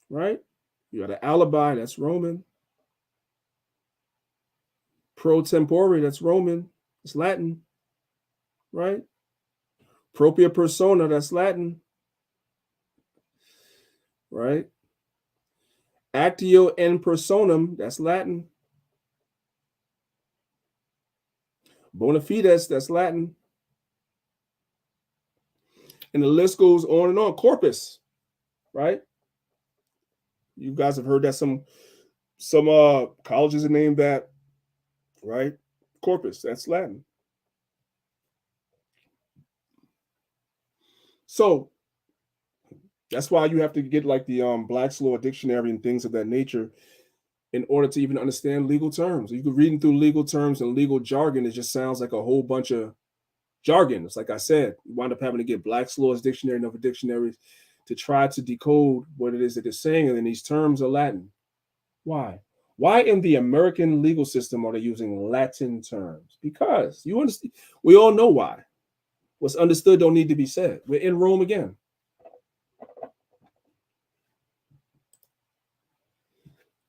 right? You got an alibi, that's Roman. Pro tempore, that's Roman. It's Latin, right? Propria persona, that's Latin, right? Actio in personam, that's Latin. Bona fides, that's Latin. And the list goes on and on. Corpus, right? You guys have heard that some colleges are named that, right? Corpus, that's Latin. So that's why you have to get like the Black's Law Dictionary and things of that nature in order to even understand legal terms. You can reading through legal terms and legal jargon, it just sounds like a whole bunch of jargon. It's like I said, you wind up having to get Black's Law's Dictionary and other dictionaries to try to decode what it is that they're saying, and then these terms are Latin. Why? Why in the American legal system are they using Latin terms? Because you understand, we all know why. What's understood don't need to be said. We're in Rome again.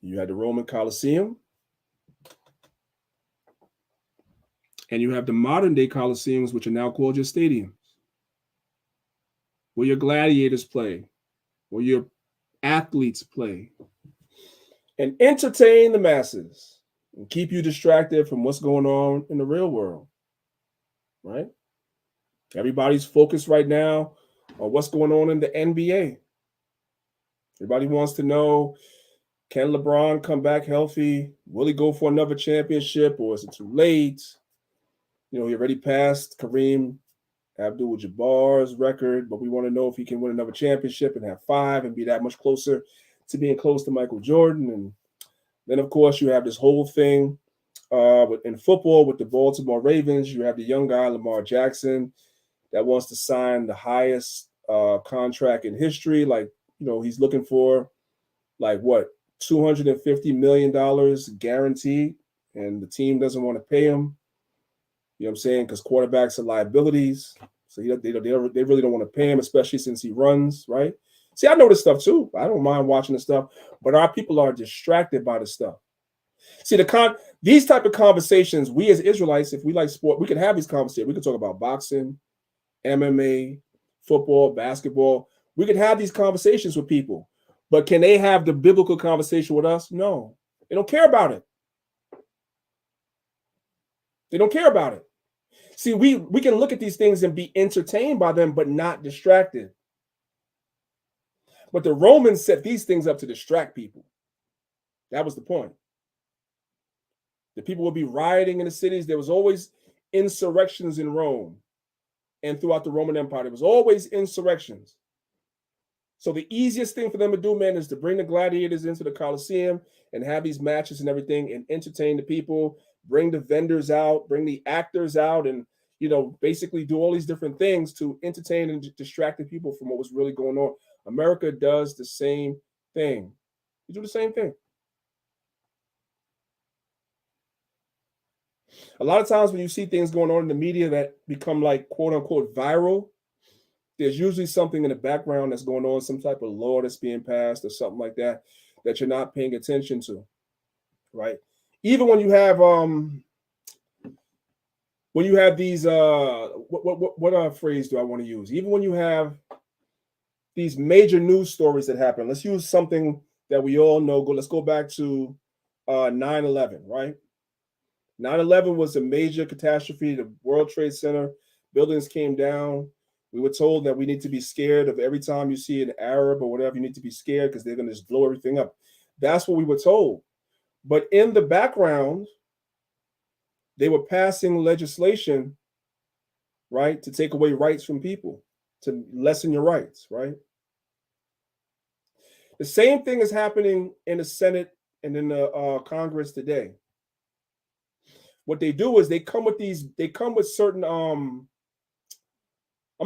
You had the Roman Colosseum, and you have the modern day Colosseums, which are now called your stadiums, where your gladiators play, where your athletes play, and entertain the masses and keep you distracted from what's going on in the real world, right? Everybody's focused right now on what's going on in the NBA. Everybody wants to know, can LeBron come back healthy? Will he go for another championship, or is it too late? You know, he already passed Kareem Abdul-Jabbar's record, but we want to know if he can win another championship and have 5 and be that much closer to being close to Michael Jordan. And then, of course, you have this whole thing in football with the Baltimore Ravens. You have the young guy, Lamar Jackson, that wants to sign the highest contract in history. Like, you know, he's looking for like what, $250 million guaranteed, and the team doesn't want to pay him. You know what I'm saying? Because quarterbacks are liabilities. So they really don't want to pay him, especially since he runs, right? See, I know this stuff too. I don't mind watching this stuff, but our people are distracted by this stuff. See, these type of conversations, we as Israelites, if we like sport, we can have these conversations. We can talk about boxing, MMA, football, basketball. We can have these conversations with people, but can they have the biblical conversation with us? No, they don't care about it. They don't care about it. See, we can look at these things and be entertained by them, but not distracted. But the Romans set these things up to distract people. That was the point. The people would be rioting in the cities. There was always insurrections in Rome and throughout the Roman Empire. There was always insurrections. So the easiest thing for them to do, man, is to bring the gladiators into the Colosseum and have these matches and everything and entertain the people, bring the vendors out, bring the actors out, and, you know, basically do all these different things to entertain and distract the people from what was really going on. America does the same thing. You do the same thing. A lot of times when you see things going on in the media that become like quote unquote viral, there's usually something in the background that's going on, some type of law that's being passed or something like that, that you're not paying attention to, right? Even when you have these what phrase do I want to use? Even when you have these major news stories that happen, let's use something that we all know. Let's go back to 9/11, right? 9/11 was a major catastrophe. The World Trade Center buildings came down. We were told that we need to be scared of every time you see an Arab or whatever, you need to be scared because they're going to just blow everything up. That's what we were told. But in the background, they were passing legislation, right, to take away rights from people, to lessen your rights, right? The same thing is happening in the Senate and in the Congress today. What they do is they come with certain I'm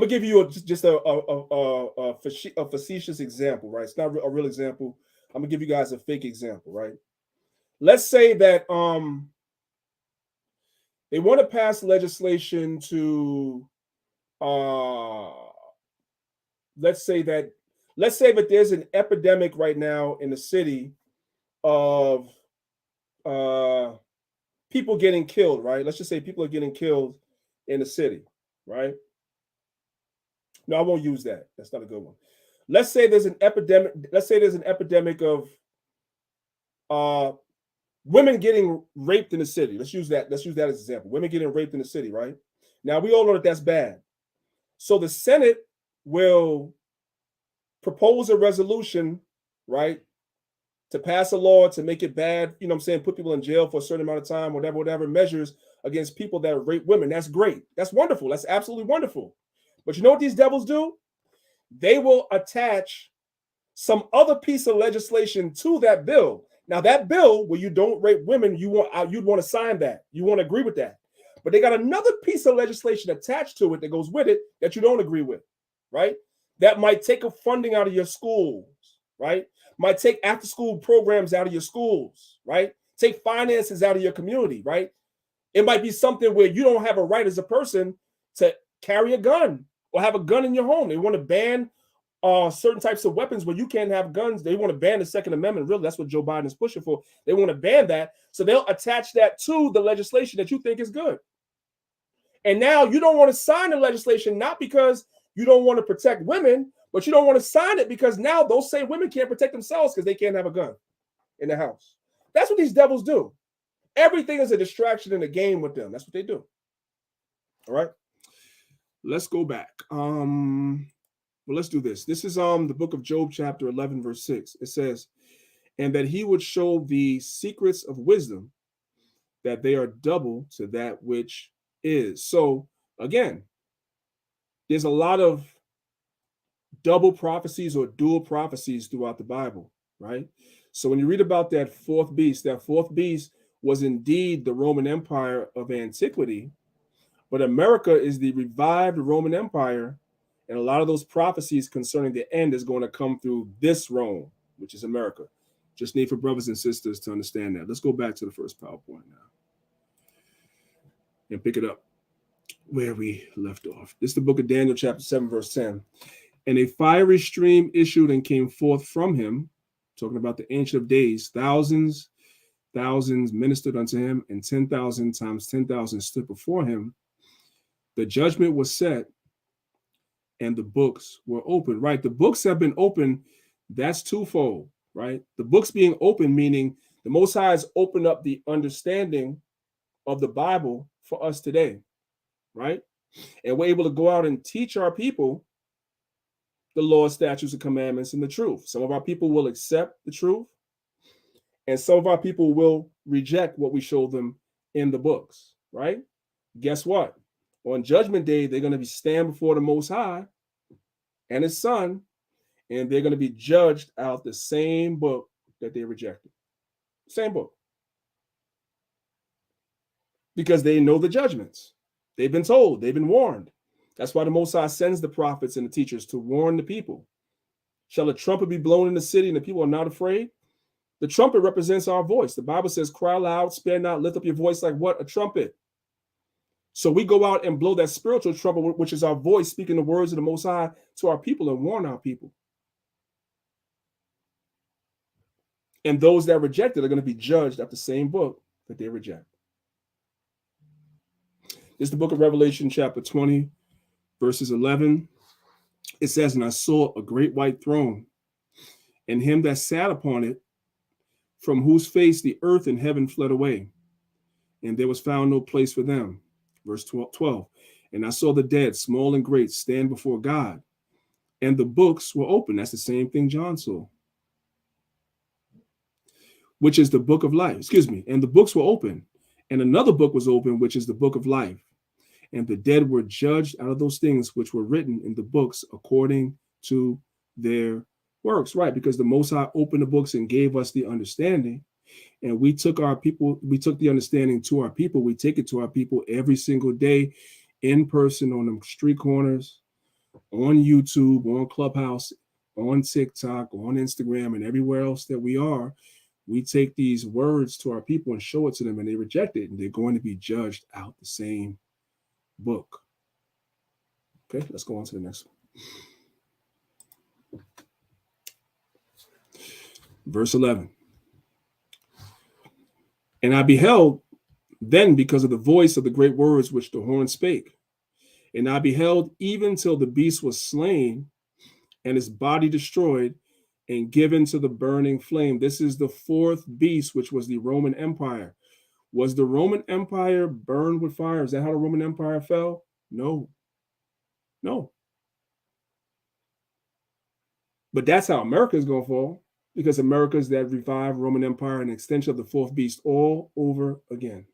gonna give you just a facetious example, right? It's not a real example. I'm gonna give you guys a fake example, right? Let's say that they want to pass legislation to let's say that there's an epidemic right now in the city of people getting killed, right? Let's just say people are getting killed in the city, right? No, I won't use that. That's not a good one. Let's say there's an epidemic. Let's say there's an epidemic of women getting raped in the city. Let's use that as an example. Women getting raped in the city, right? Now we all know that that's bad. So the Senate will propose a resolution, right, to pass a law to make it bad, you know what I'm saying, put people in jail for a certain amount of time, whatever measures against people that rape women. That's great. That's wonderful. That's absolutely wonderful. But you know what these devils do? They will attach some other piece of legislation to that bill. Now, that bill where you don't rape women, you'd want to sign that. You want to agree with that. But they got another piece of legislation attached to it that goes with it that you don't agree with, right? That might take a funding out of your schools, right? Might take after-school programs out of your schools, right? Take finances out of your community, right? It might be something where you don't have a right as a person to carry a gun or have a gun in your home. They want to ban certain types of weapons where you can't have guns. They want to ban the Second Amendment. Really, that's what Joe Biden is pushing for. They want to ban that. So they'll attach that to the legislation that you think is good. And now you don't want to sign the legislation, not because you don't want to protect women, but you don't want to sign it because now those same women can't protect themselves because they can't have a gun in the house. That's what these devils do. Everything is a distraction in the game with them. That's what they do. All right. Let's go back. Well, let's do this. This is the book of Job, chapter 11, verse 6. It says, and that he would show the secrets of wisdom, that they are double to that which is. So again, there's a lot of double prophecies or dual prophecies throughout the Bible, right? So when you read about that fourth beast was indeed the Roman Empire of antiquity, but America is the revived Roman Empire, and a lot of those prophecies concerning the end is going to come through this Rome, which is America. Just need for brothers and sisters to understand that. Let's go back to the first PowerPoint now and pick it up where we left off. This is the book of Daniel, chapter 7, verse 10. And a fiery stream issued and came forth from him, talking about the Ancient of Days. Thousands ministered unto him, and 10,000 times 10,000 stood before him. The judgment was set, and the books were open, right? The books have been opened. That's twofold, right? The books being open, meaning the Most High has opened up the understanding of the Bible for us today, right? And we're able to go out and teach our people the law, statutes, and commandments, and the truth. Some of our people will accept the truth, and some of our people will reject what we show them in the books, right? Guess what? On Judgment Day, they're going to be stand before the Most High and His Son, and they're going to be judged out the same book that they rejected. Same book. Because they know the judgments. They've been told. They've been warned. That's why the Most High sends the prophets and the teachers to warn the people. Shall a trumpet be blown in the city and the people are not afraid? The trumpet represents our voice. The Bible says, cry loud, spare not, lift up your voice like what? A trumpet. So we go out and blow that spiritual trumpet, which is our voice, speaking the words of the Most High to our people and warn our people. And those that reject it are going to be judged at the same book that they reject. This is the book of Revelation, chapter 20, verses 11. It says, and I saw a great white throne, and him that sat upon it, from whose face the earth and heaven fled away, and there was found no place for them. Verse 12. And I saw the dead, small and great, stand before God, and the books were open. That's the same thing John saw, which is the book of life. And the books were open, and another book was open, which is the book of life. And the dead were judged out of those things which were written in the books according to their works, right? Because the Most High opened the books and gave us the understanding. And we took the understanding to our people. We take it to our people every single day in person on the street corners, on YouTube, on Clubhouse, on TikTok, on Instagram, and everywhere else that we are. We take these words to our people and show it to them, and they reject it, and they're going to be judged out the same book. Okay, let's go on to the next one. Verse 11. And I beheld then because of the voice of the great words which the horn spake. And I beheld even till the beast was slain and his body destroyed and given to the burning flame. This is the fourth beast, which was the Roman Empire. Was the Roman Empire burned with fire? Is that how the Roman Empire fell? No. But that's how America is going to fall, because America is that revived Roman Empire, an extension of the fourth beast all over again.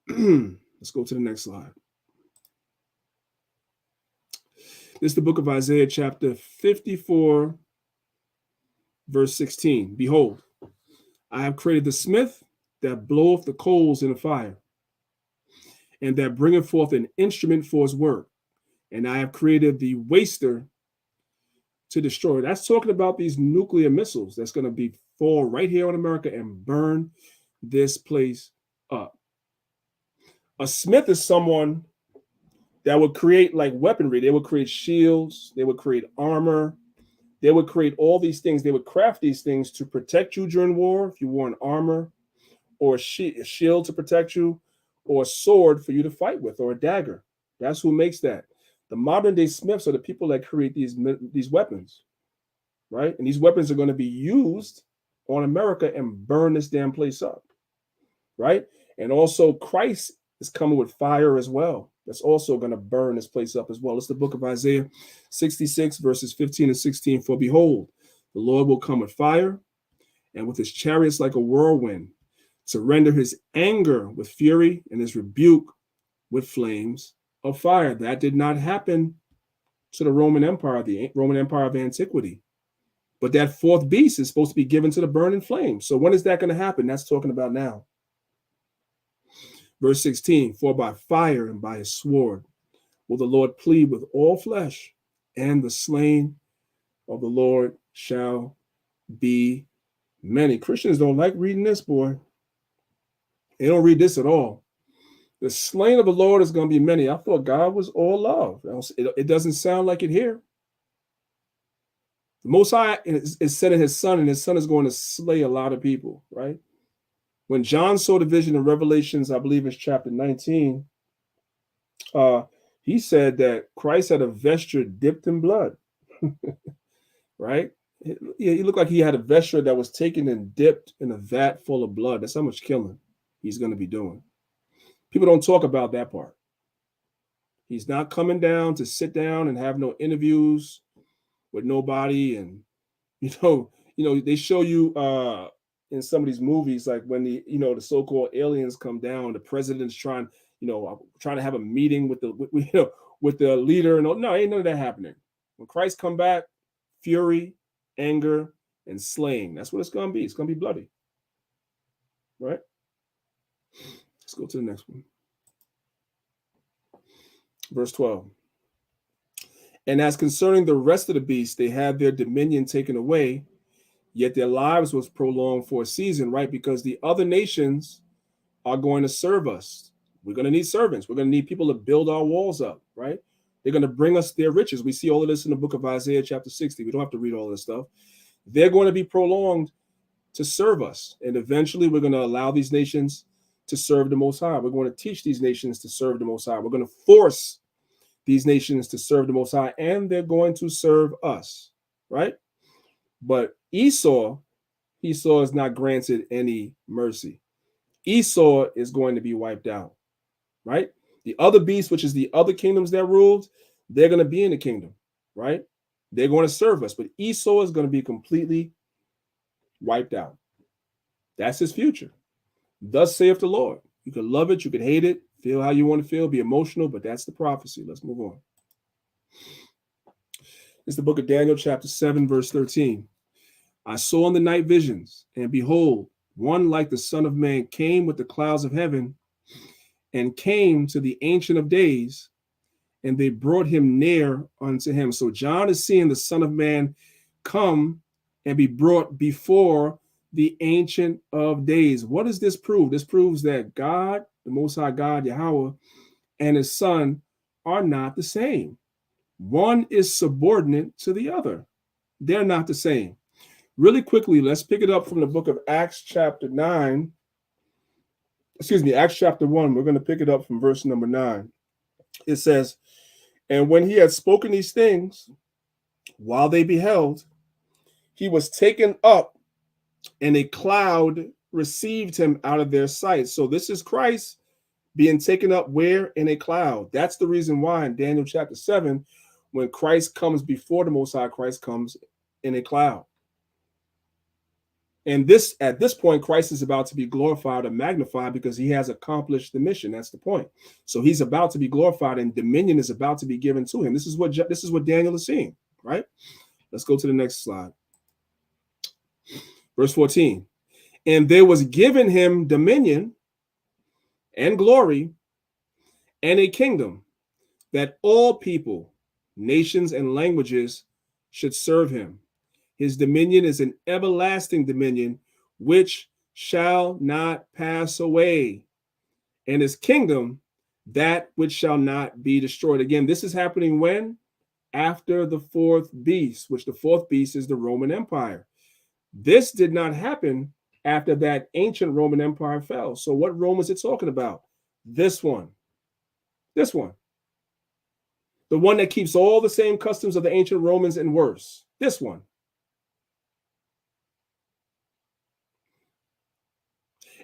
Let's go to the next slide. This is the book of Isaiah, chapter 54, verse 16. Behold, I have created the smith that bloweth the coals in the fire, and that bringeth forth an instrument for his work. And I have created the waster to destroy. That's talking about these nuclear missiles that's going to fall right here on America and burn this place up. A smith is someone that would create like weaponry. They would create shields. They would create armor. They would create all these things. They would craft these things to protect you during war, if you wore an armor, or a shield to protect you, or a sword for you to fight with, or a dagger. That's who makes that. The modern day smiths are the people that create these weapons, right? And these weapons are going to be used on America and burn this damn place up, right? And also Christ is coming with fire as well. That's also going to burn this place up as well. It's the book of Isaiah 66, verses 15 and 16. For behold, the Lord will come with fire and with his chariots like a whirlwind, to render his anger with fury and his rebuke with flames of fire. That did not happen to the Roman Empire, the Roman Empire of antiquity. But that fourth beast is supposed to be given to the burning flame. So when is that going to happen? That's talking about now. Verse 16, for by fire and by his sword will the Lord plead with all flesh, and the slain of the Lord shall be many. Christians don't like reading this, boy. They don't read this at all. The slain of the Lord is going to be many. I thought God was all love. It doesn't sound like it here. The Most High is sending his son, and his son is going to slay a lot of people, right? When John saw the vision in Revelations, I believe it's chapter 19, he said that Christ had a vesture dipped in blood, right? He looked like he had a vesture that was taken and dipped in a vat full of blood. That's how much killing he's going to be doing. People don't talk about that part. He's not coming down to sit down and have no interviews with nobody. And, they show you in some of these movies, like when the so-called aliens come down, the president's trying to have a meeting with the leader. And no, ain't none of that happening. When Christ come back, fury, anger, and slaying. That's what it's going to be. It's going to be bloody. Right? Let's go to the next one. Verse 12. And as concerning the rest of the beasts, they had their dominion taken away, yet their lives was prolonged for a season, right? Because the other nations are going to serve us. We're going to need servants. We're going to need people to build our walls up, right? They're going to bring us their riches. We see all of this in the book of Isaiah chapter 60. We don't have to read all this stuff. They're going to be prolonged to serve us. And eventually we're going to allow these nations to serve the Most High. We're going to teach these nations to serve the Most High. We're going to force these nations to serve the Most High, and they're going to serve us, right? But Esau is not granted any mercy. Esau is going to be wiped out, right? The other beasts, which is the other kingdoms that ruled, they're going to be in the kingdom, right? They're going to serve us, but Esau is going to be completely wiped out. That's his future. Thus saith the Lord. You can love it, you can hate it, feel how you want to feel, be emotional, but that's the prophecy. Let's move on. It's the book of Daniel, chapter 7, verse 13. I saw in the night visions, and behold, one like the Son of Man came with the clouds of heaven, and came to the Ancient of Days, and they brought him near unto him. So John is seeing the Son of Man come and be brought before the Ancient of Days. What does this prove? This proves that God, the Most High God, Yahweh, and his Son are not the same. One is subordinate to the other. They're not the same. Really quickly, let's pick it up from the book of Acts chapter 9. Acts chapter 1. We're going to pick it up from verse number 9. It says, and when he had spoken these things, while they beheld, he was taken up, and a cloud received him out of their sight. So this is Christ being taken up where? In a cloud. That's the reason why in Daniel chapter 7, when Christ comes before the Most High, Christ comes in a cloud. And at this point, Christ is about to be glorified or magnified because he has accomplished the mission. That's the point. So he's about to be glorified, and dominion is about to be given to him. This is what Daniel is seeing, right? Let's go to the next slide. Verse 14. And there was given him dominion and glory and a kingdom, that all people, nations, and languages should serve him. His dominion is an everlasting dominion which shall not pass away, and his kingdom that which shall not be destroyed. Again, this is happening when? After the fourth beast, which the fourth beast is the Roman Empire. This did not happen after that ancient Roman Empire fell. So what Rome is it talking about? This one. This one. The one that keeps all the same customs of the ancient Romans and worse. This one.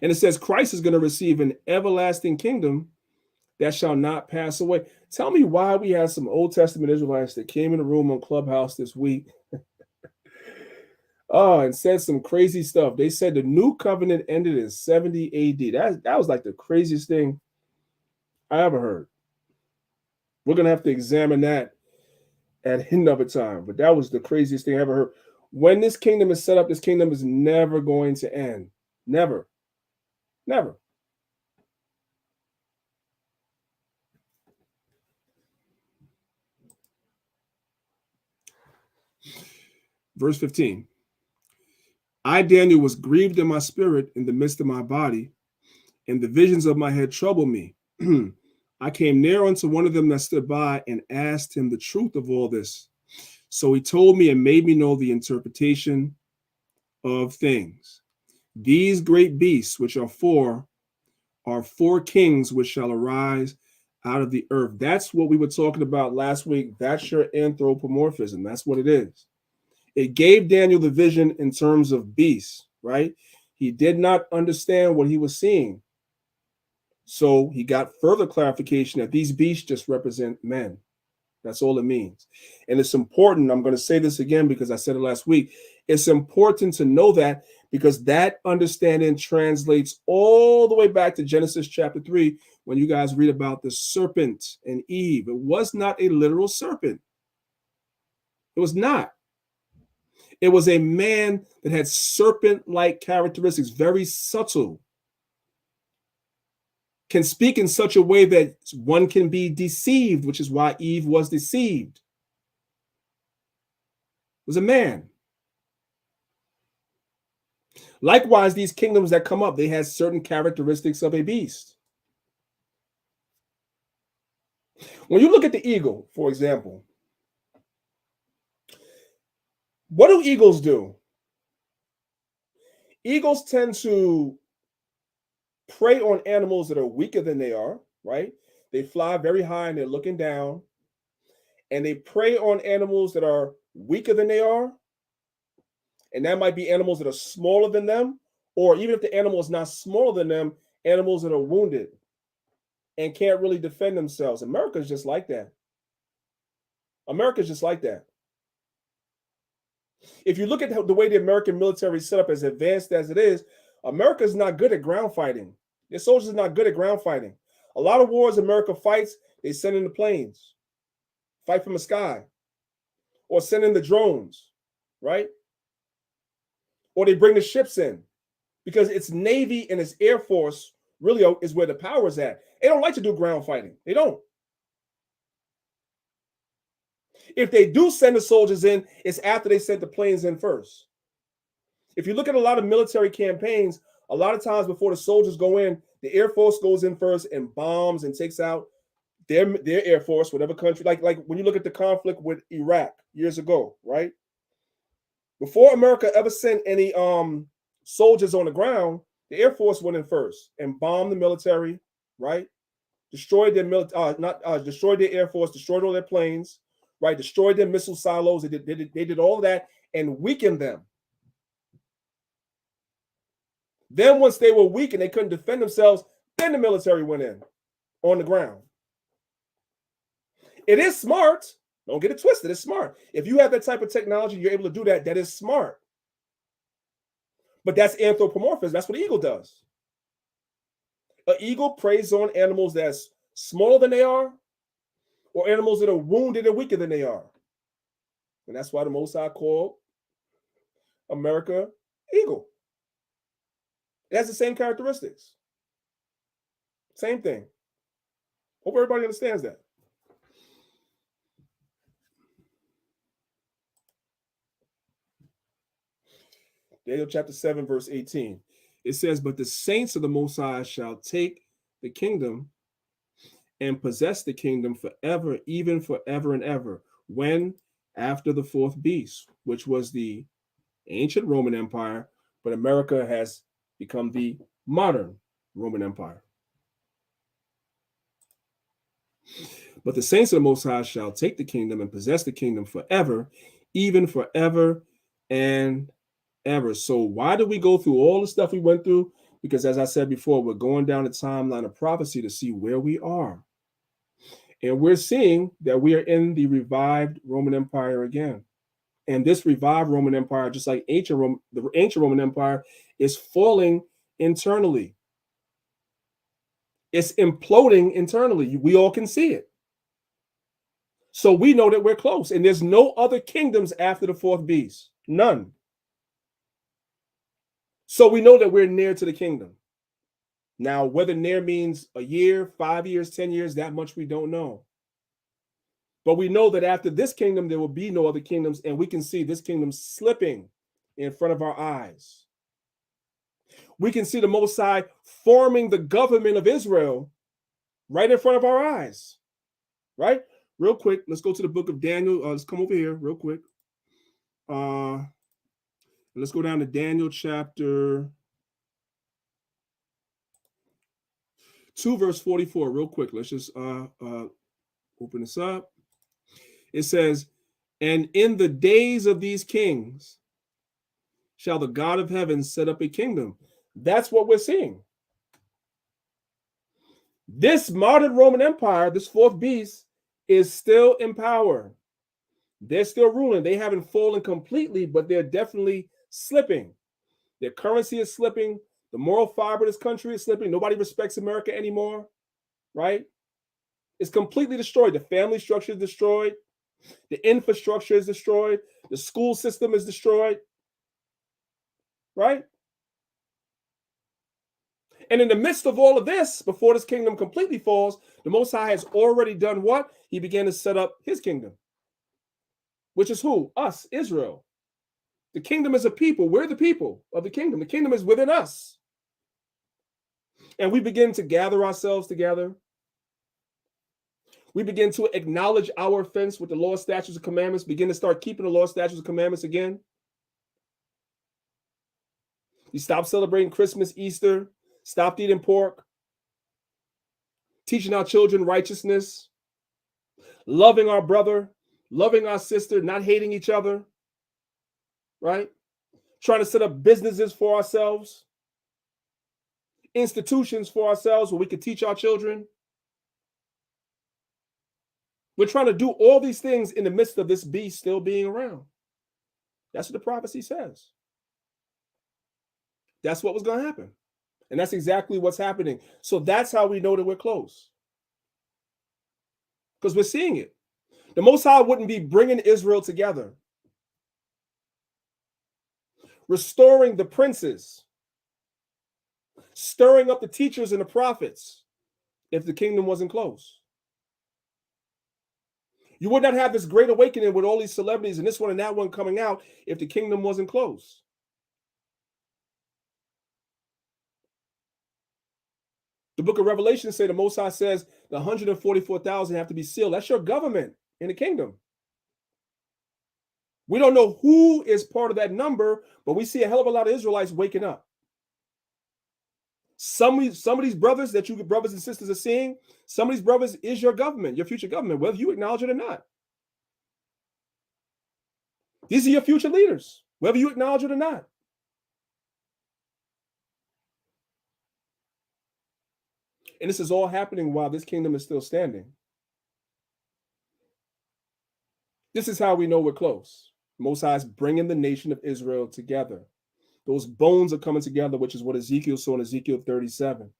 And it says Christ is going to receive an everlasting kingdom that shall not pass away. Tell me why we had some Old Testament Israelites that came in the room on Clubhouse this week and said some crazy stuff. They said the new covenant ended in 70 AD. That was like the craziest thing I ever heard. We're going to have to examine that at another time. But that was the craziest thing I ever heard. When this kingdom is set up, this kingdom is never going to end. Never. Never. Verse 15. I, Daniel, was grieved in my spirit in the midst of my body, and the visions of my head troubled me. I came near unto one of them that stood by and asked him the truth of all this. So he told me and made me know the interpretation of things. These great beasts, which are four kings which shall arise out of the earth. That's what we were talking about last week. That's your anthropomorphism. That's what it is. It gave Daniel the vision in terms of beasts, right? He did not understand what he was seeing. So he got further clarification that these beasts just represent men. That's all it means. And it's important. I'm going to say this again because I said it last week. It's important to know that because that understanding translates all the way back to Genesis chapter 3 when you guys read about the serpent and Eve. It was not a literal serpent. It was not. It was a man that had serpent-like characteristics, very subtle. Can speak in such a way that one can be deceived, which is why Eve was deceived. It was a man. Likewise, these kingdoms that come up, they had certain characteristics of a beast. When you look at the eagle, for example, what do eagles do? Eagles tend to prey on animals that are weaker than they are, right? They fly very high and they're looking down, and they prey on animals that are weaker than they are. And that might be animals that are smaller than them, or even if the animal is not smaller than them, animals that are wounded and can't really defend themselves. America's just like that. America's just like that. If you look at the way the American military is set up, as advanced as it is, America is not good at ground fighting. Their soldiers are not good at ground fighting. A lot of wars America fights, they send in the planes, fight from the sky. or send in the drones, right? Or they bring the ships in, because it's Navy and it's Air Force really is where the power's at. They don't like to do ground fighting. They don't. If they do send the soldiers in, it's after they sent the planes in first. If you look at a lot of military campaigns, a lot of times before the soldiers go in, the Air Force goes in first and bombs and takes out their Air Force, whatever country. Like when you look at the conflict with Iraq years ago, right? Before America ever sent any soldiers on the ground, the Air Force went in first and bombed the military, right? Destroyed their destroyed their Air Force, destroyed all their planes, right? Destroyed their missile silos. They did all of that and weakened them. Then once they were weak and they couldn't defend themselves, then the military went in on the ground. It is smart. Don't get it twisted. It's smart. If you have that type of technology, you're able to do that. That is smart. But that's anthropomorphism. That's what an eagle does. An eagle preys on animals that's smaller than they are, or animals that are wounded and weaker than they are. And that's why the Most High called America eagle. It has the same characteristics. Same thing. Hope everybody understands that. Daniel chapter 7, verse 18. It says, but the saints of the Most High shall take the kingdom and possess the kingdom forever, even forever and ever, when after the fourth beast, which was the ancient Roman Empire, but America has become the modern Roman Empire. But the saints of the Most High shall take the kingdom and possess the kingdom forever, even forever and ever. So why did we go through all the stuff we went through? Because as I said before, we're going down the timeline of prophecy to see where we are. And we're seeing that we are in the revived Roman Empire again. And this revived Roman Empire, just like the ancient Roman Empire, is falling internally. It's imploding internally. We all can see it. So we know that we're close. And there's no other kingdoms after the fourth beast. None. So we know that we're near to the kingdom. Now, whether near means a year, 5 years, 10 years, that much we don't know. But we know that after this kingdom, there will be no other kingdoms, and we can see this kingdom slipping in front of our eyes. We can see the Most High forming the government of Israel right in front of our eyes, right? Real quick, let's go to the book of Daniel. Let's come over here real quick. Let's go down to Daniel chapter 2, verse 44, real quick. Let's just open this up. It says, and in the days of these kings shall the God of heaven set up a kingdom. That's what we're seeing. This modern Roman Empire, this fourth beast, is still in power. They're still ruling. They haven't fallen completely, but they're definitely slipping. Their currency is slipping. The moral fiber of this country is slipping. Nobody respects America anymore, right? It's completely destroyed. The family structure is destroyed. The infrastructure is destroyed. The school system is destroyed, right? And in the midst of all of this, before this kingdom completely falls, the Most High has already done what? He began to set up his kingdom, which is who? Us, Israel. The kingdom is a people. We're the people of the kingdom. The kingdom is within us. And we begin to gather ourselves together. We begin to acknowledge our offense with the law, statutes, and commandments, begin to start keeping the law, statutes, and commandments again. We stop celebrating Christmas, Easter, stopped eating pork, teaching our children righteousness, loving our brother, loving our sister, not hating each other, right? Trying to set up businesses for ourselves, institutions for ourselves where we could teach our children. We're trying to do all these things in the midst of this beast still being around. That's what the prophecy says. That's what was going to happen. And that's exactly what's happening. So that's how we know that we're close. Because we're seeing it. The Most High wouldn't be bringing Israel together, restoring the princes, stirring up the teachers and the prophets if the kingdom wasn't close. You would not have this great awakening with all these celebrities and this one and that one coming out if the kingdom wasn't close. The book of Revelation say the Most High says the 144,000 have to be sealed. That's your government in the kingdom. We don't know who is part of that number, but we see a hell of a lot of Israelites waking up. Some of these brothers that you brothers and sisters are seeing, some of these brothers is your government, your future government, whether you acknowledge it or not. These are your future leaders, whether you acknowledge it or not. And this is all happening while this kingdom is still standing. This is how we know we're close. Most High is bringing the nation of Israel together. Those bones are coming together, which is what Ezekiel saw in Ezekiel 37.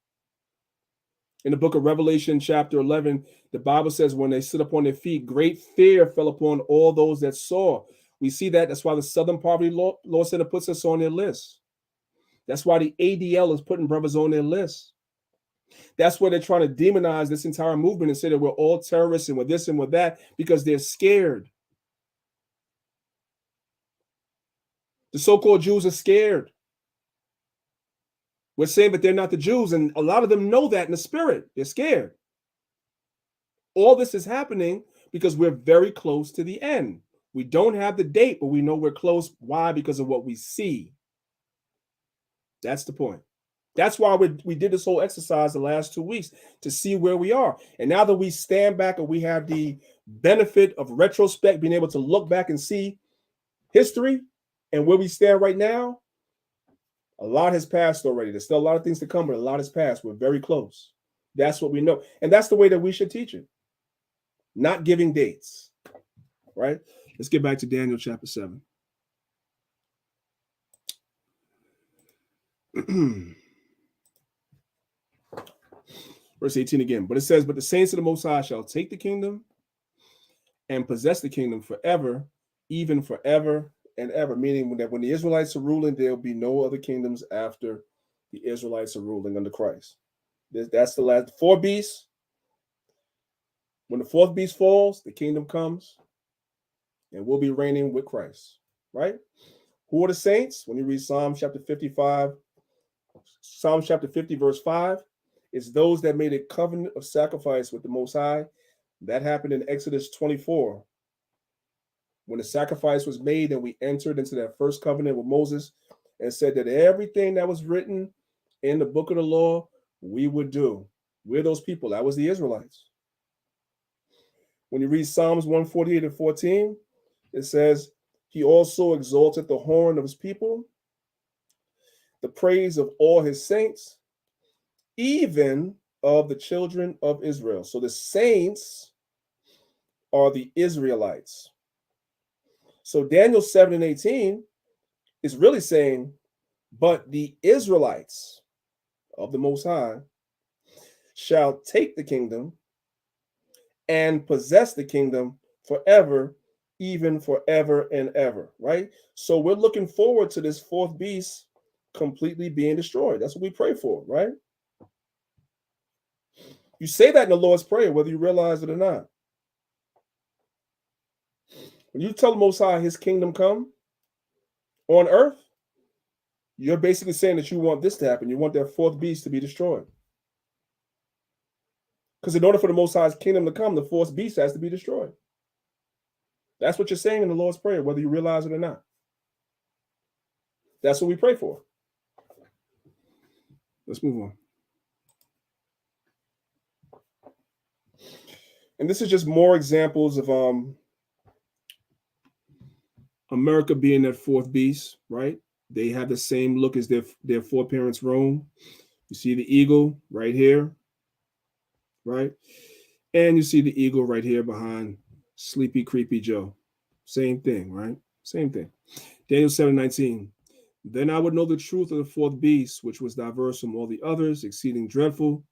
In the book of Revelation, chapter 11, the Bible says when they sit upon their feet, great fear fell upon all those that saw. We see that. That's why the Southern Poverty Law Center puts us on their list. That's why the ADL is putting brothers on their list. That's where they're trying to demonize this entire movement and say that we're all terrorists and we're this and we're that because they're scared. The so-called Jews are scared. We're saying that they're not the Jews, and a lot of them know that in the spirit. They're scared. All this is happening because we're very close to the end. We don't have the date, but we know we're close. Why? Because of what we see. That's the point. That's why we did this whole exercise the last 2 weeks to see where we are. And now that we stand back and we have the benefit of retrospect, being able to look back and see history and where we stand right now, a lot has passed already. There's still a lot of things to come, but a lot has passed. We're very close. That's what we know. And that's the way that we should teach it. Not giving dates, right? Let's get back to Daniel chapter 7. Verse 18 again. But it says, but the saints of the Most High shall take the kingdom and possess the kingdom forever, even forever and ever. Meaning that when the Israelites are ruling, there'll be no other kingdoms after the Israelites are ruling under Christ. That's the last 4 beasts. When the 4th beast falls, the kingdom comes and we'll be reigning with Christ, right? Who are the saints? When you read Psalm chapter 55, Psalm chapter 50, verse 5, it's those that made a covenant of sacrifice with the Most High. That happened in Exodus 24. When the sacrifice was made and we entered into that first covenant with Moses and said that everything that was written in the book of the law, we would do. We're those people. That was the Israelites. When you read Psalms 148 and 14, it says, he also exalted the horn of his people, the praise of all his saints, even of the children of Israel. So the saints are the Israelites. So Daniel 7 and 18 is really saying, but the Israelites of the Most High shall take the kingdom and possess the kingdom forever, even forever and ever, right? So we're looking forward to this 4th beast completely being destroyed. That's what we pray for, right? You say that in the Lord's Prayer, whether you realize it or not. When you tell the Most High his kingdom come on earth, you're basically saying that you want this to happen. You want that 4th beast to be destroyed. Because in order for the Most High's kingdom to come, the 4th beast has to be destroyed. That's what you're saying in the Lord's Prayer, whether you realize it or not. That's what we pray for. Let's move on. And this is just more examples of America being that 4th beast, right? They have the same look as their foreparents Rome. You see the eagle right here, right? And you see the eagle right here behind Sleepy Creepy Joe. Same thing, right? Same thing. Daniel 7:19. Then I would know the truth of the 4th beast, which was diverse from all the others, exceeding dreadful,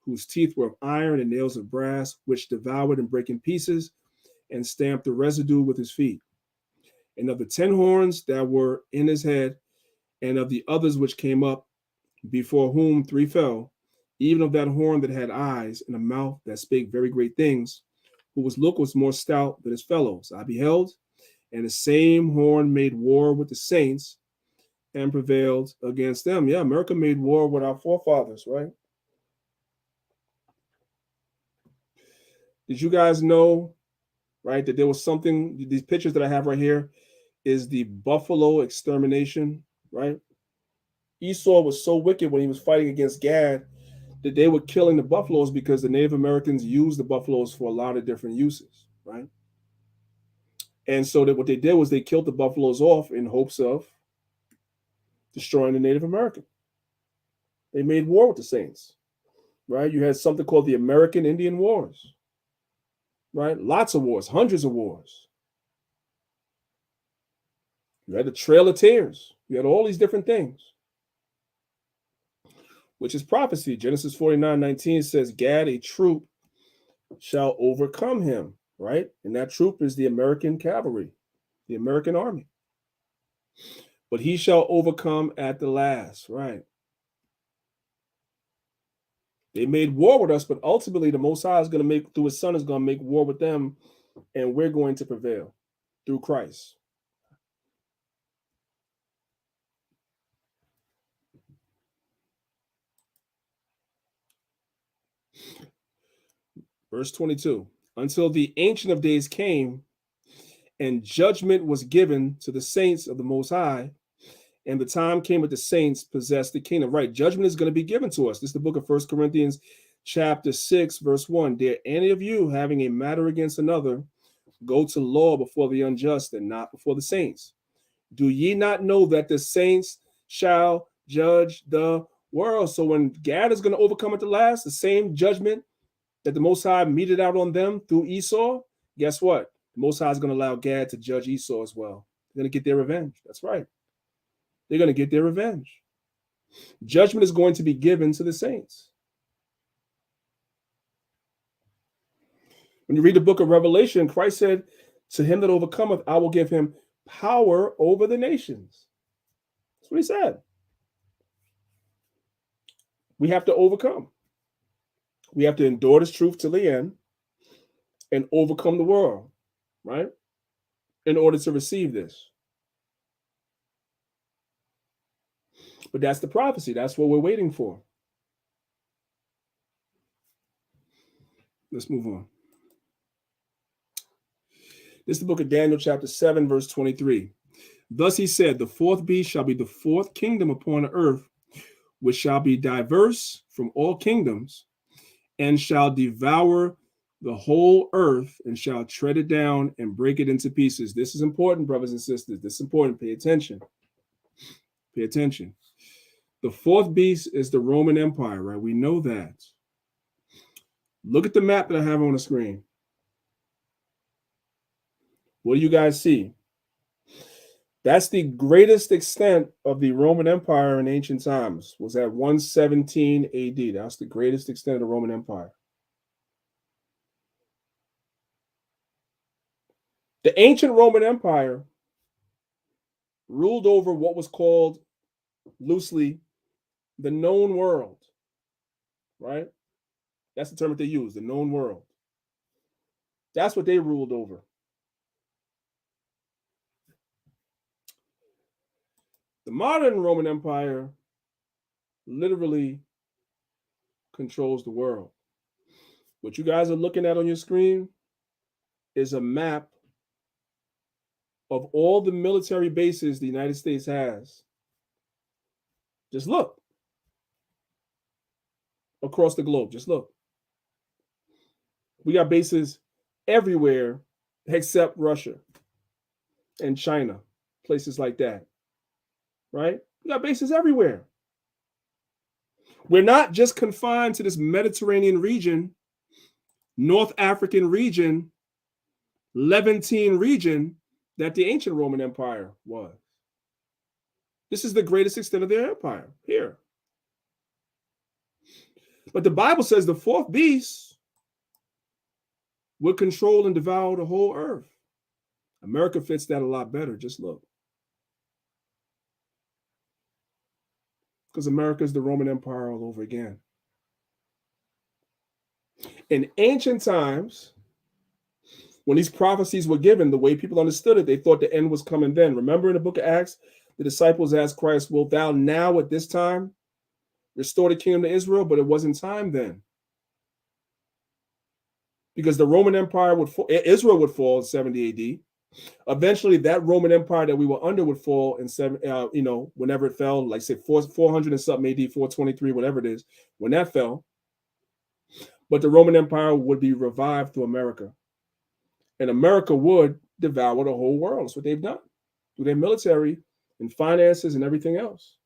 whose teeth were of iron and nails of brass, which devoured and brake in pieces and stamped the residue with his feet. And of the 10 horns that were in his head, and of the others which came up, before whom 3 fell, even of that horn that had eyes and a mouth that spake very great things, whose look was more stout than his fellows, I beheld, and the same horn made war with the saints and prevailed against them. Yeah, America made war with our forefathers, right? Did you guys know, right, that there was something, these pictures that I have right here is the buffalo extermination, right? Esau was so wicked when he was fighting against Gad that they were killing the buffaloes because the Native Americans used the buffaloes for a lot of different uses, right? And so that what they did was they killed the buffaloes off in hopes of destroying the Native American. They made war with the Saints, right? You had something called the American Indian Wars, right? Lots of wars, hundreds of wars. You had the Trail of Tears. You had all these different things, which is prophecy. Genesis 49:19 says, Gad, a troop, shall overcome him, right? And that troop is the American cavalry, the American army. But he shall overcome at the last, right? They made war with us, but ultimately the Most High is going to make, through his son, is going to make war with them, and we're going to prevail through Christ. Verse 22, until the Ancient of Days came, and judgment was given to the saints of the Most High, and the time came that the saints possessed the kingdom. Right, judgment is going to be given to us. This is the book of 1 Corinthians chapter 6, verse 1. Dare any of you, having a matter against another, go to law before the unjust and not before the saints? Do ye not know that the saints shall judge the world? So when Gad is going to overcome at the last, the same judgment that the Most High meted out on them through Esau, guess what? The Most High is going to allow Gad to judge Esau as well. They're going to get their revenge. That's right. They're going to get their revenge. Judgment is going to be given to the saints. When you read the book of Revelation, Christ said, to him that overcometh, I will give him power over the nations. That's what he said. We have to overcome. We have to endure this truth till the end and overcome the world, right? In order to receive this. But that's the prophecy. That's what we're waiting for. Let's move on. This is the book of Daniel, chapter 7, verse 23. Thus he said, the fourth beast shall be the fourth kingdom upon the earth, which shall be diverse from all kingdoms, and shall devour the whole earth, and shall tread it down and break it into pieces. This is important, brothers and sisters. This is important. Pay attention. Pay attention. The fourth beast is the Roman Empire, right? We know that. Look at the map that I have on the screen. What do you guys see? That's the greatest extent of the Roman Empire in ancient times, was at 117 AD. That's the greatest extent of the Roman Empire. The ancient Roman Empire ruled over what was called loosely the known world, right? That's the term that they use, the known world. That's what they ruled over. The modern Roman Empire literally controls the world. What you guys are looking at on your screen is a map of all the military bases the United States has. Just look across the globe. Just look. We got bases everywhere except Russia and China, places like that, right? We got bases everywhere. We're not just confined to this Mediterranean region, North African region, Levantine region that the ancient Roman Empire was. This is the greatest extent of their empire here. But the Bible says the fourth beast would control and devour the whole earth. America fits that a lot better. Just look. Because America is the Roman Empire all over again. In ancient times, when these prophecies were given, the way people understood it, they thought the end was coming then. Remember in the book of Acts, the disciples asked Christ, "Wilt thou now at this time restore the kingdom to Israel?" But it wasn't time then. Because the Roman Empire would fall, Israel would fall in 70 AD. Eventually, that Roman Empire that we were under would fall in whenever it fell, like say 400 and something AD, 423, whatever it is, when that fell. But the Roman Empire would be revived through America. And America would devour the whole world. That's what they've done through their military and finances and everything else.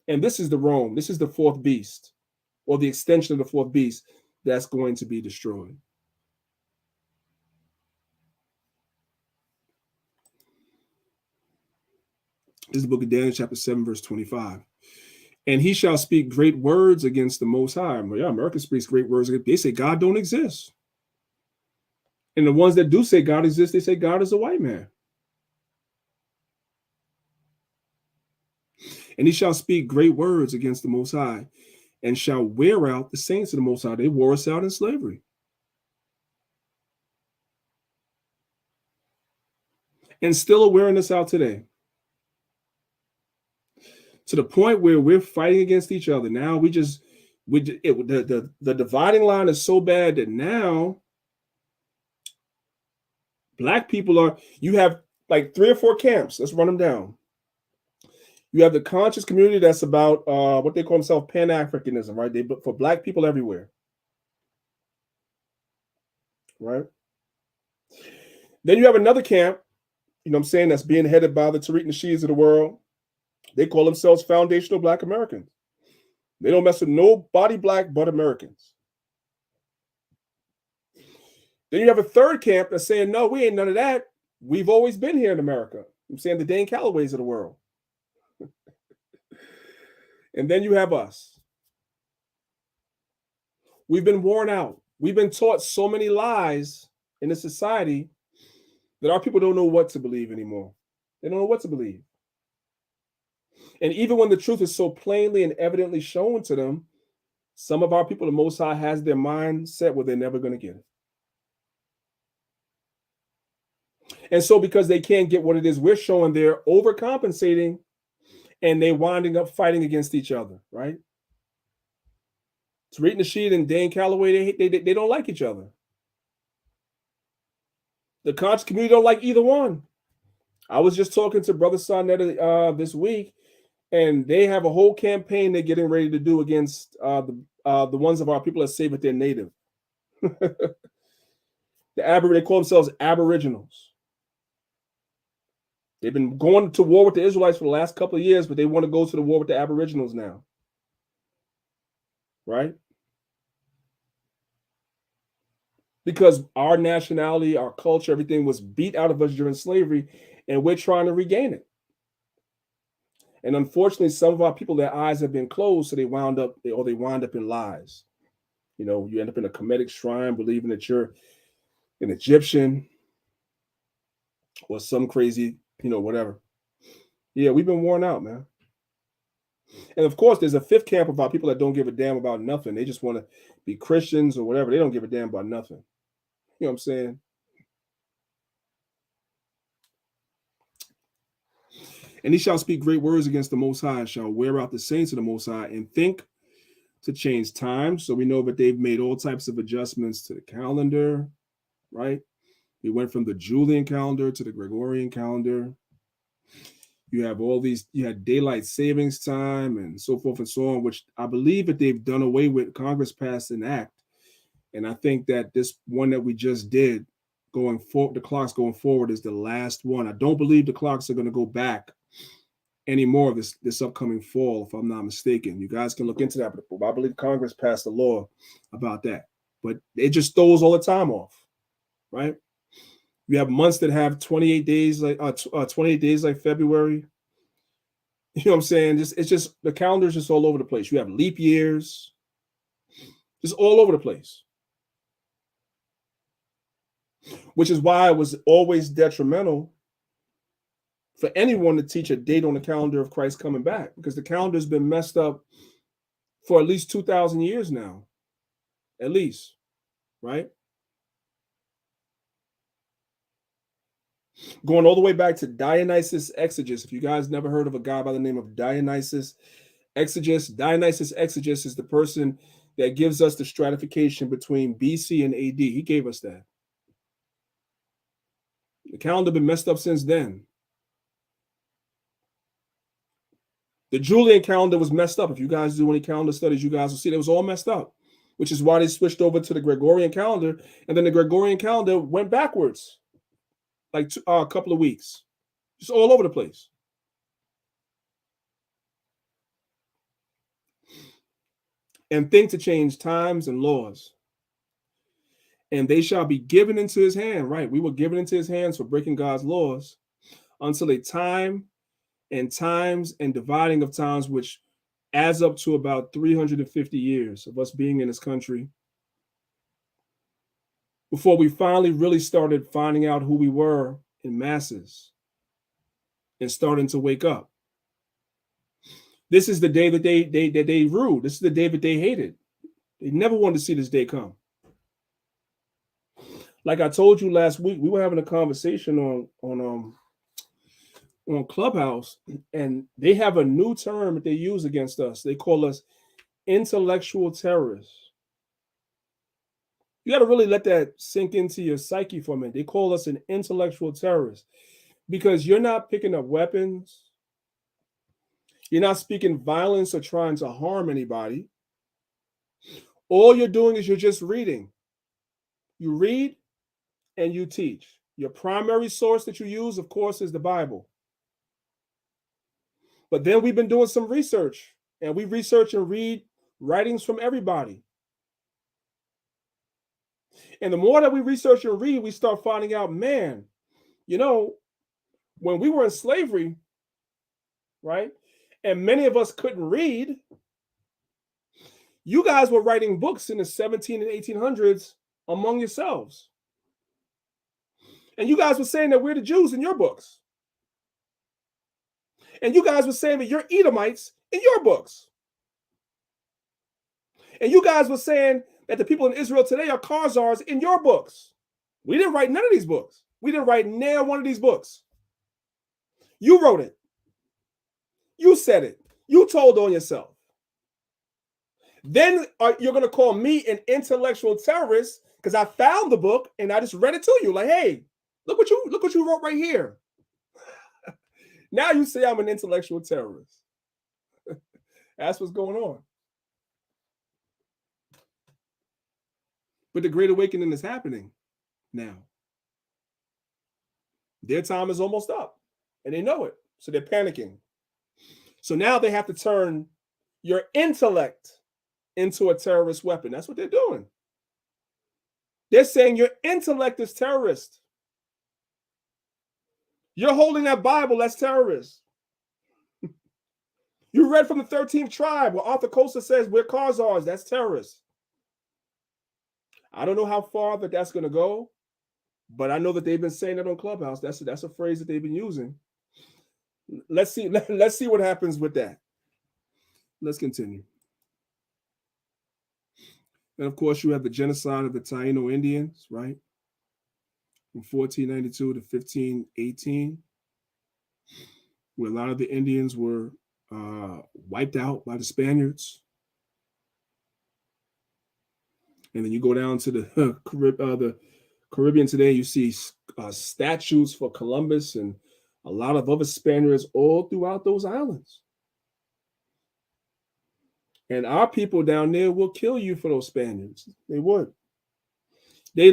And this is the Rome. This is the fourth beast, or the extension of the fourth beast that's going to be destroyed. This is the book of Daniel, chapter 7, verse 25. And he shall speak great words against the Most High. Yeah, America speaks great words. They say God don't exist. And the ones that do say God exists, they say God is a white man. And he shall speak great words against the Most High, and shall wear out the saints of the Most High. They wore us out in slavery. And still are wearing us out today. To the point where we're fighting against each other. Now the dividing line is so bad that now Black people you have like 3 or 4 camps. Let's run them down. You have the conscious community that's about what they call themselves Pan-Africanism, right? They for Black people everywhere, right? Then you have another camp, you know what I'm saying, that's being headed by the Tariq Nasheeds of the world. They call themselves foundational Black Americans. They don't mess with nobody Black but Americans. Then you have a third camp that's saying, no, we ain't none of that. We've always been here in America. I'm saying the Dane Callaways of the world. And then you have us. We've been worn out. We've been taught so many lies in the society that our people don't know what to believe anymore. They don't know what to believe. And even when the truth is so plainly and evidently shown to them, some of our people, the Most High has their mind set where they're never going to get it. And so because they can't get what it is we're showing, they're overcompensating and they're winding up fighting against each other, right? Tariq Nasheed and Dane Calloway, they don't like each other. The conscious community don't like either one. I was just talking to Brother Sarnetta this week, and they have a whole campaign they're getting ready to do against the ones of our people that say that they're native. They call themselves Aboriginals. They've been going to war with the Israelites for the last couple of years, but they want to go to the war with the Aboriginals now. Right? Because our nationality, our culture, everything was beat out of us during slavery, and we're trying to regain it. And unfortunately, some of our people, their eyes have been closed, so they wind up in lies. You know, you end up in a Kemetic shrine believing that you're an Egyptian or some crazy, whatever. Yeah, we've been worn out, man. And of course, there's a fifth camp of our people that don't give a damn about nothing. They just want to be Christians or whatever. They don't give a damn about nothing. You know what I'm saying? And he shall speak great words against the Most High, and shall wear out the saints of the Most High, and think to change time. So we know that they've made all types of adjustments to the calendar, right? We went from the Julian calendar to the Gregorian calendar. You have you had daylight savings time and so forth and so on, which I believe that they've done away with. Congress passed an act. And I think that this one that we just did the clocks going forward is the last one. I don't believe the clocks are going to go back anymore this upcoming fall, if I'm not mistaken. You guys can look into that, but I believe Congress passed a law about that. But it just throws all the time off, right? You have months that have 28 days like February. You know what I'm saying? It's just the calendar's just all over the place. You have leap years, just all over the place. which is why it was always detrimental for anyone to teach a date on the calendar of Christ coming back, because the calendar's been messed up for at least 2,000 years now, at least, right? Going all the way back to Dionysius Exiguus. If you guys never heard of a guy by the name of Dionysius Exiguus is the person that gives us the stratification between BC and AD. He gave us that. The calendar been messed up since then. The Julian calendar was messed up. If you guys do any calendar studies, you guys will see it was all messed up, which is why they switched over to the Gregorian calendar, and then the Gregorian calendar went backwards like a couple of weeks, just all over the place. And think to change times and laws. And they shall be given into his hand. Right, we were given into his hands for breaking God's laws until a time and times and dividing of times, which adds up to about 350 years of us being in this country, before we finally really started finding out who we were in masses and starting to wake up. This is the day that they ruled. This is the day that they hated. They never wanted to see this day come. Like I told you last week, we were having a conversation on Clubhouse, and they have a new term that they use against us. They call us intellectual terrorists. You got to really let that sink into your psyche for a minute. They call us an intellectual terrorist because you're not picking up weapons. You're not speaking violence or trying to harm anybody. All you're doing is you're just reading. You read and you teach. Your primary source that you use, of course, is the Bible. But then we've been doing some research, and we research and read writings from everybody. And the more that we research and read, we start finding out, man, you know, when we were in slavery, right, and many of us couldn't read, you guys were writing books in the 17 and 1800s among yourselves. And you guys were saying that we're the Jews in your books. And you guys were saying that you're Edomites in your books. And you guys were saying that the people in Israel today are Khazars in your books. We didn't write none of these books. We didn't write near one of these books. You wrote it. You said it. You told on yourself. Then you're going to call me an intellectual terrorist because I found the book and I just read it to you. Like, hey, look what you wrote right here. Now you say I'm an intellectual terrorist. That's what's going on. But the Great Awakening is happening now. Their time is almost up, and they know it, so they're panicking. So now they have to turn your intellect into a terrorist weapon. That's what they're doing. They're saying your intellect is terrorist. You're holding that Bible, that's terrorist. You read from the 13th tribe where Arthur Kosa says we're Khazars, that's terrorist. I don't know how far that's going to go, but I know that they've been saying that on Clubhouse. That's a phrase that they've been using. Let's see what happens with that. Let's continue. And of course, you have the genocide of the Taino Indians, right? From 1492 to 1518, where a lot of the Indians were wiped out by the Spaniards. And then you go down to the Caribbean today, you see statues for Columbus and a lot of other Spaniards all throughout those islands. And our people down there will kill you for those Spaniards. They would. They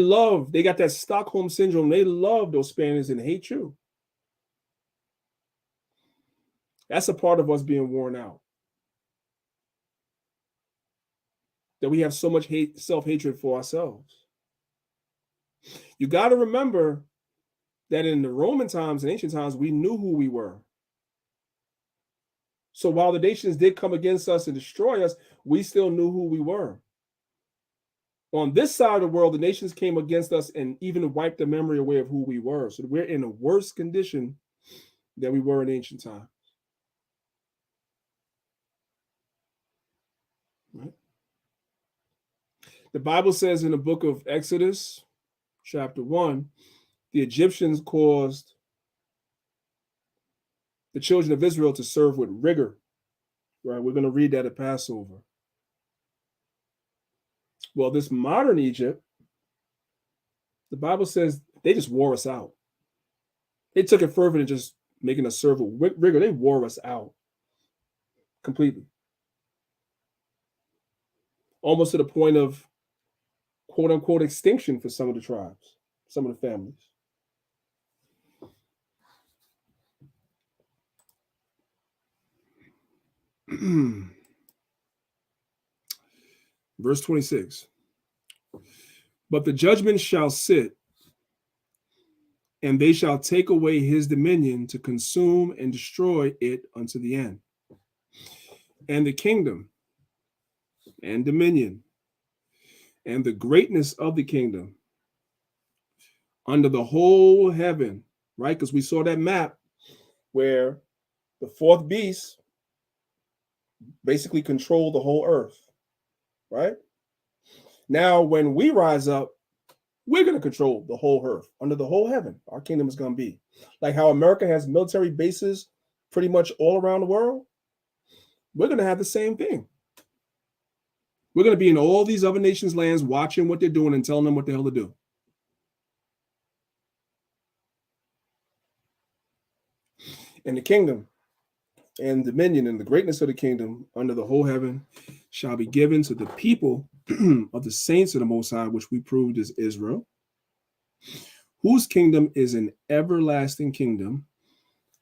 got that Stockholm syndrome. They love those Spaniards and hate you. That's a part of us being worn out. That we have so much hate, self-hatred for ourselves. You got to remember that in the Roman times and ancient times, we knew who we were. So while the nations did come against us and destroy us, we still knew who we were. On this side of the world, the nations came against us and even wiped the memory away of who we were. So we're in a worse condition than we were in ancient times. Right? The Bible says in the book of Exodus, chapter 1, the Egyptians caused the children of Israel to serve with rigor. Right? We're going to read that at Passover. Well, this modern Egypt, the Bible says they just wore us out. They took it further than just making us serve with rigor. They wore us out completely. Almost to the point of quote unquote extinction for some of the tribes, some of the families. Verse 26. But the judgment shall sit, and they shall take away his dominion to consume and destroy it unto the end. And the kingdom and dominion and the greatness of the kingdom under the whole heaven, right? Because we saw that map where the fourth beast basically controlled the whole earth, right? Now, when we rise up, we're going to control the whole earth under the whole heaven. Our kingdom is going to be like how America has military bases pretty much all around the world. We're going to have the same thing. We're going to be in all these other nations' lands watching what they're doing and telling them what the hell to do. And the kingdom and dominion and the greatness of the kingdom under the whole heaven shall be given to the people of the saints of the Most High, which we proved is Israel, whose kingdom is an everlasting kingdom,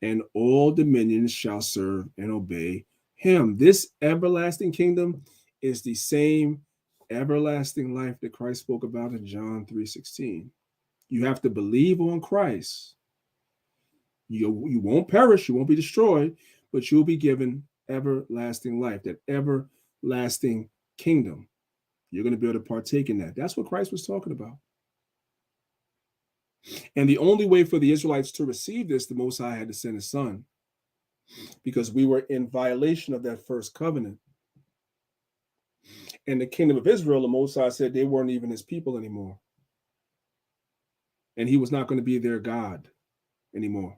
and all dominions shall serve and obey him. This everlasting kingdom is the same everlasting life that Christ spoke about in John 3:16. You have to believe on Christ. You won't perish, you won't be destroyed, but you'll be given everlasting life, that everlasting kingdom. You're going to be able to partake in that. That's what Christ was talking about. And the only way for the Israelites to receive this, the Most High had to send his son, because we were in violation of that first covenant. And the kingdom of Israel, the Most High said they weren't even his people anymore. And he was not going to be their God anymore.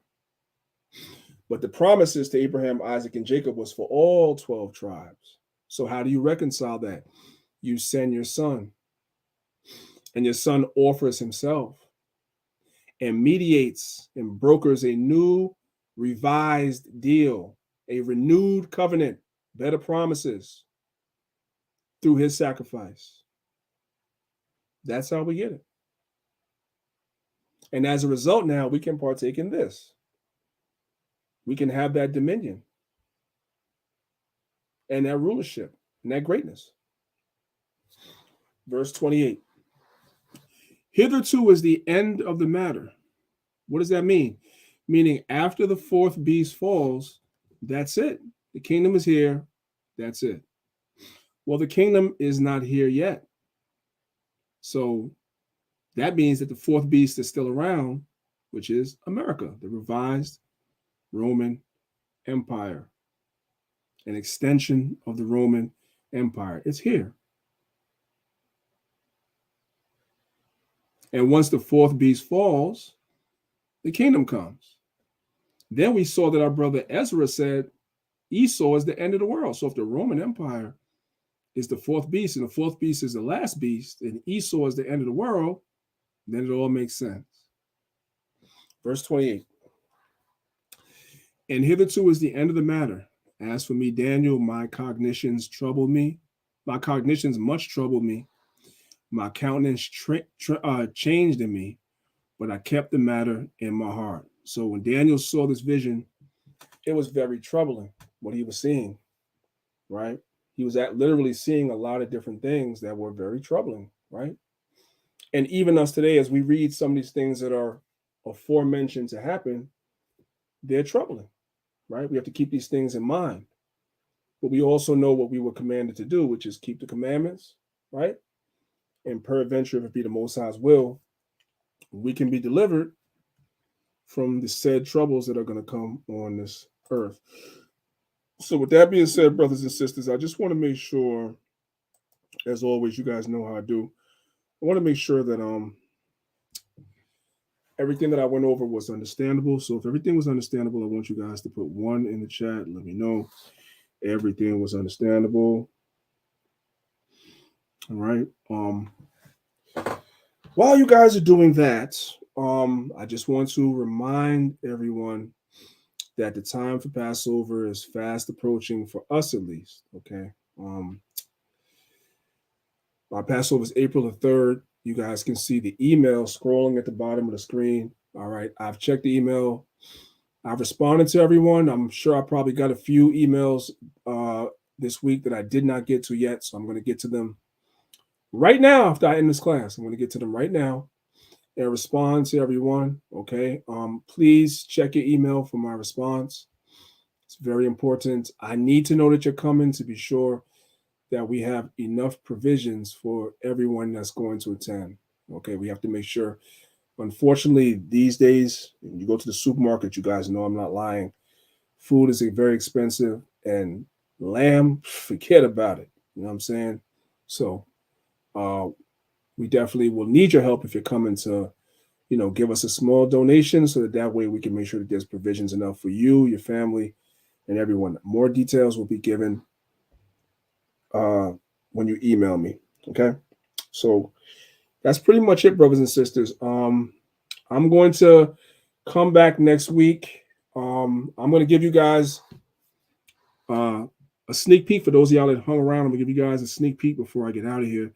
But the promises to Abraham, Isaac, and Jacob was for all 12 tribes. So how do you reconcile that? You send your son, and your son offers himself and mediates and brokers a new revised deal, a renewed covenant, better promises through his sacrifice. That's how we get it. And as a result, now we can partake in this. We can have that dominion and that rulership and that greatness. Verse 28. Hitherto is the end of the matter. What does that mean? Meaning after the fourth beast falls, that's it. The kingdom is here. That's it. Well, the kingdom is not here yet. So that means that the fourth beast is still around, which is America, the revised Roman Empire, an extension of the Roman Empire. It's here. And once the fourth beast falls, the kingdom comes. Then we saw that our brother Ezra said Esau is the end of the world. So if the Roman Empire is the fourth beast and the fourth beast is the last beast and Esau is the end of the world, then it all makes sense. Verse 28. And hitherto is the end of the matter. As for me, Daniel, my cognitions troubled me. My cognitions much troubled me. My countenance changed in me, but I kept the matter in my heart. So when Daniel saw this vision, it was very troubling what he was seeing, right? He was literally seeing a lot of different things that were very troubling, right? And even us today, as we read some of these things that are aforementioned to happen, they're troubling, right? We have to keep these things in mind. But we also know what we were commanded to do, which is keep the commandments, right? and peradventure, if it be the Most High's will, we can be delivered from the said troubles that are going to come on this earth. So with that being said, brothers and sisters, I just want to make sure, as always, you guys know how I do. I want to make sure that everything that I went over was understandable. So if everything was understandable, I want you guys to put 1 in the chat. Let me know everything was understandable. All right. While you guys are doing that, I just want to remind everyone that the time for Passover is fast approaching, for us at least. Okay. Our Passover is April the 3rd. You guys can see the email scrolling at the bottom of the screen. All right. I've checked the email. I've responded to everyone. I'm sure I probably got a few emails this week that I did not get to yet. So I'm going to get to them right now after I end this class. I'm going to get to them right now and respond to everyone. Okay. Please check your email for my response. It's very important. I need to know that you're coming to be sure that we have enough provisions for everyone that's going to attend. Okay, we have to make sure. Unfortunately, these days, when you go to the supermarket, you guys know I'm not lying. Food is very expensive, and lamb, forget about it. You know what I'm saying? So we definitely will need your help if you're coming to, give us a small donation so that way we can make sure that there's provisions enough for you, your family, and everyone. More details will be given when you email me. Okay, so that's pretty much it, brothers and sisters. I'm going to come back next week. I'm going to give you guys a sneak peek for those of y'all that hung around. I'm going to give you guys a sneak peek before I get out of here.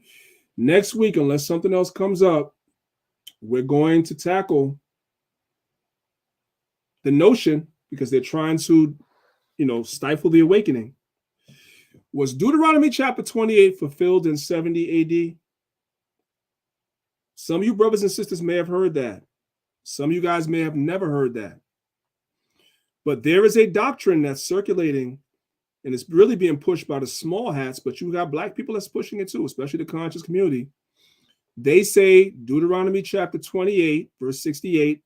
Next week, unless something else comes up, we're going to tackle the notion, because they're trying to, stifle the awakening. Was Deuteronomy chapter 28 fulfilled in 70 AD? Some of you brothers and sisters may have heard that. Some of you guys may have never heard that. But there is a doctrine that's circulating, and it's really being pushed by the small hats, but you got black people that's pushing it too, especially the conscious community. They say Deuteronomy chapter 28, verse 68,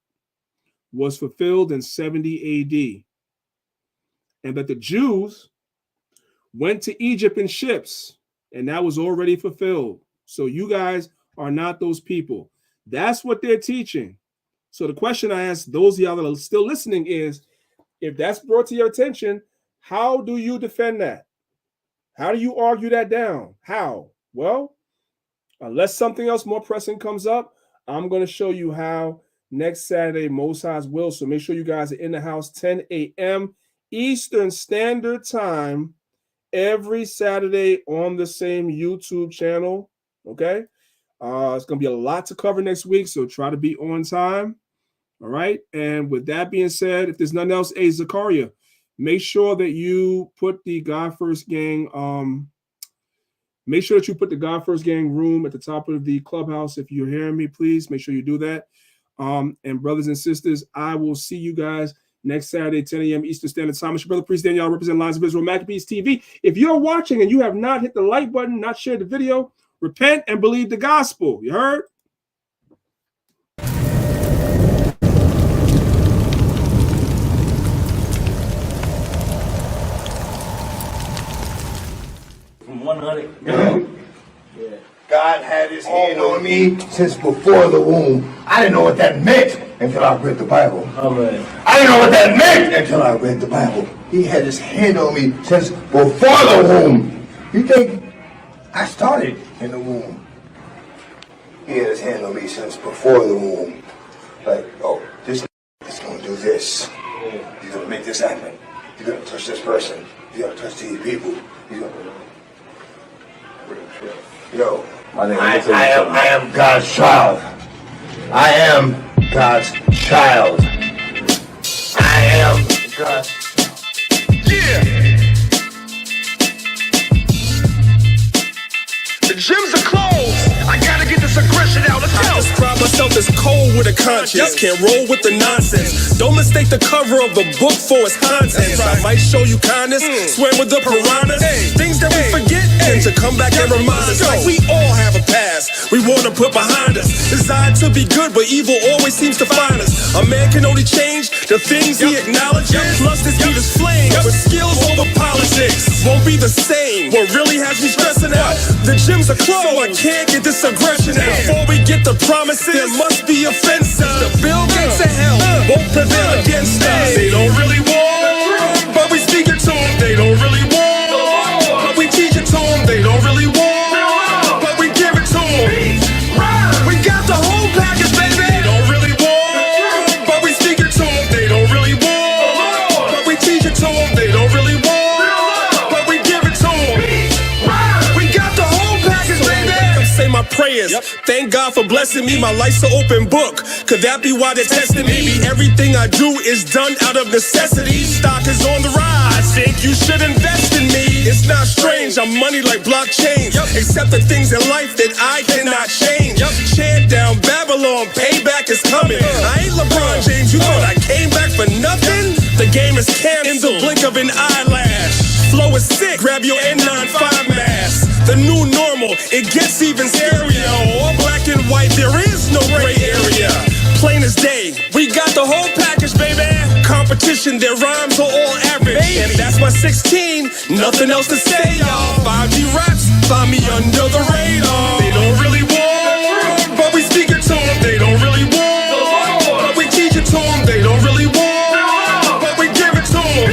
was fulfilled in 70 AD. And that the Jews went to Egypt in ships, and that was already fulfilled. So you guys are not those people. That's what they're teaching. So the question I ask those of y'all that are still listening is, if that's brought to your attention, how do you defend that? How do you argue that down? How? Well, unless something else more pressing comes up, I'm going to show you how next Saturday, Most High's will. So make sure you guys are in the house 10 a.m. Eastern Standard Time every Saturday on the same YouTube channel. Okay. It's going to be a lot to cover next week, so try to be on time. All right. And with that being said, if there's nothing else, Zakaria, make sure that you put the God First Gang, make sure that you put the God First Gang room at the top of the clubhouse. If you're hearing me, please make sure you do that. And brothers and sisters, I will see you guys next Saturday, 10 a.m. Eastern Standard Time. It's your brother, Priest Daniel, representing Lines of Israel, Maccabees TV. If you're watching and you have not hit the like button, not shared the video, repent and believe the gospel. You heard? From 100. God had his hand on me since before the womb. I didn't know what that meant until I read the Bible. Amen. I didn't know what that meant until I read the Bible. He had his hand on me since before the womb. You think I started in the womb? He had his hand on me since before the womb. Like, oh, this is going to do this. He's going to make this happen. You're going to touch this person. You're going to touch these people. You're going to... Yo, I am God's child. I am God's child. I am God's child. Yeah! The gyms are closed. I gotta get this aggression out. Let's go. I describe myself as cold with a conscience. Can't roll with the nonsense. Don't mistake the cover of a book for its contents. I might show you kindness, swim with the piranhas. Things that we forget and to come back and remind us. Like we all have a past we want to put behind us. Designed to be good, but evil always seems to find us. A man can only change the things he acknowledges. Plus this beat is flame, but skills over politics won't be the same. What really has me stressing out, the gyms are closed, so I can't get this aggression out. Before we get the promises, there must be offenses. The Bill Gates of hell won't prevail against us. They don't really want, but we speak it to them. They don't really want, but we teach it to them. They don't really want, but we give it to them. We got the whole package, baby. They don't really want, but we speak it to them. They don't really want, but we teach it to them. They don't really want, but we give it to them. We got the whole package, baby. Say my prayers. Thank God for blessing me. My life's an open book. Could that be why they're testing me? Maybe everything I do is done out of necessity. Stock is on the rise. I think you should invest in me. It's not strange. I'm money like blockchain. Except the things in life that I cannot change. Chant down Babylon. Payback is coming. I ain't LeBron James. You thought I came back for nothing? The game is canceled in the blink of an eyelash. Flow is sick. Grab your N95 mask. The new normal. It gets even scarier. All black and white. There is no gray area. Plain as day. We got the whole package, baby. Competition, their rhymes are all average. And that's my 16. Nothing else to say, y'all. 5G raps, find me under the radar. They don't really want, but we speak it to them. They don't really want, but we teach it to them. They don't really want, but we give it to them.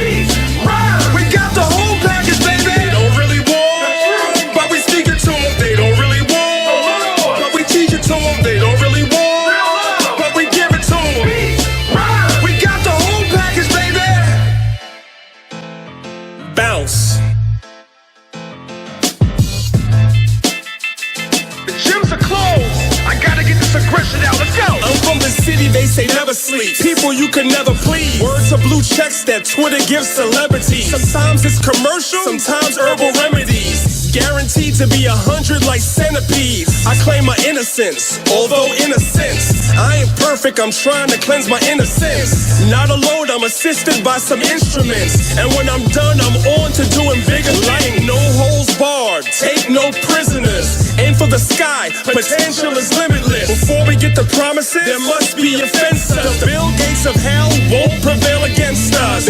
We got the whole package, baby. They don't really want, but we speak it to them. They don't really want, but we teach it to them. They don't really want, but we give it to them. We got the whole package, baby. Bounce. The gyms are closed. I gotta get this aggression out. Let's go. I'm from the city, they say never sleep. People you can never please. Words of blue checks that Twitter gives celebrities. Sometimes it's commercial, sometimes herbal remedies. Guaranteed to be 100 like centipedes. I claim my innocence, although innocence. I ain't perfect, I'm trying to cleanse my innocence. Not alone, I'm assisted by some instruments. And when I'm done, I'm on to doing bigger things. No holes barred, take no prisoners. Aim for the sky, potential is limitless. Before we get the promises, there must be offenses. The Bill Gates of hell won't prevail against us.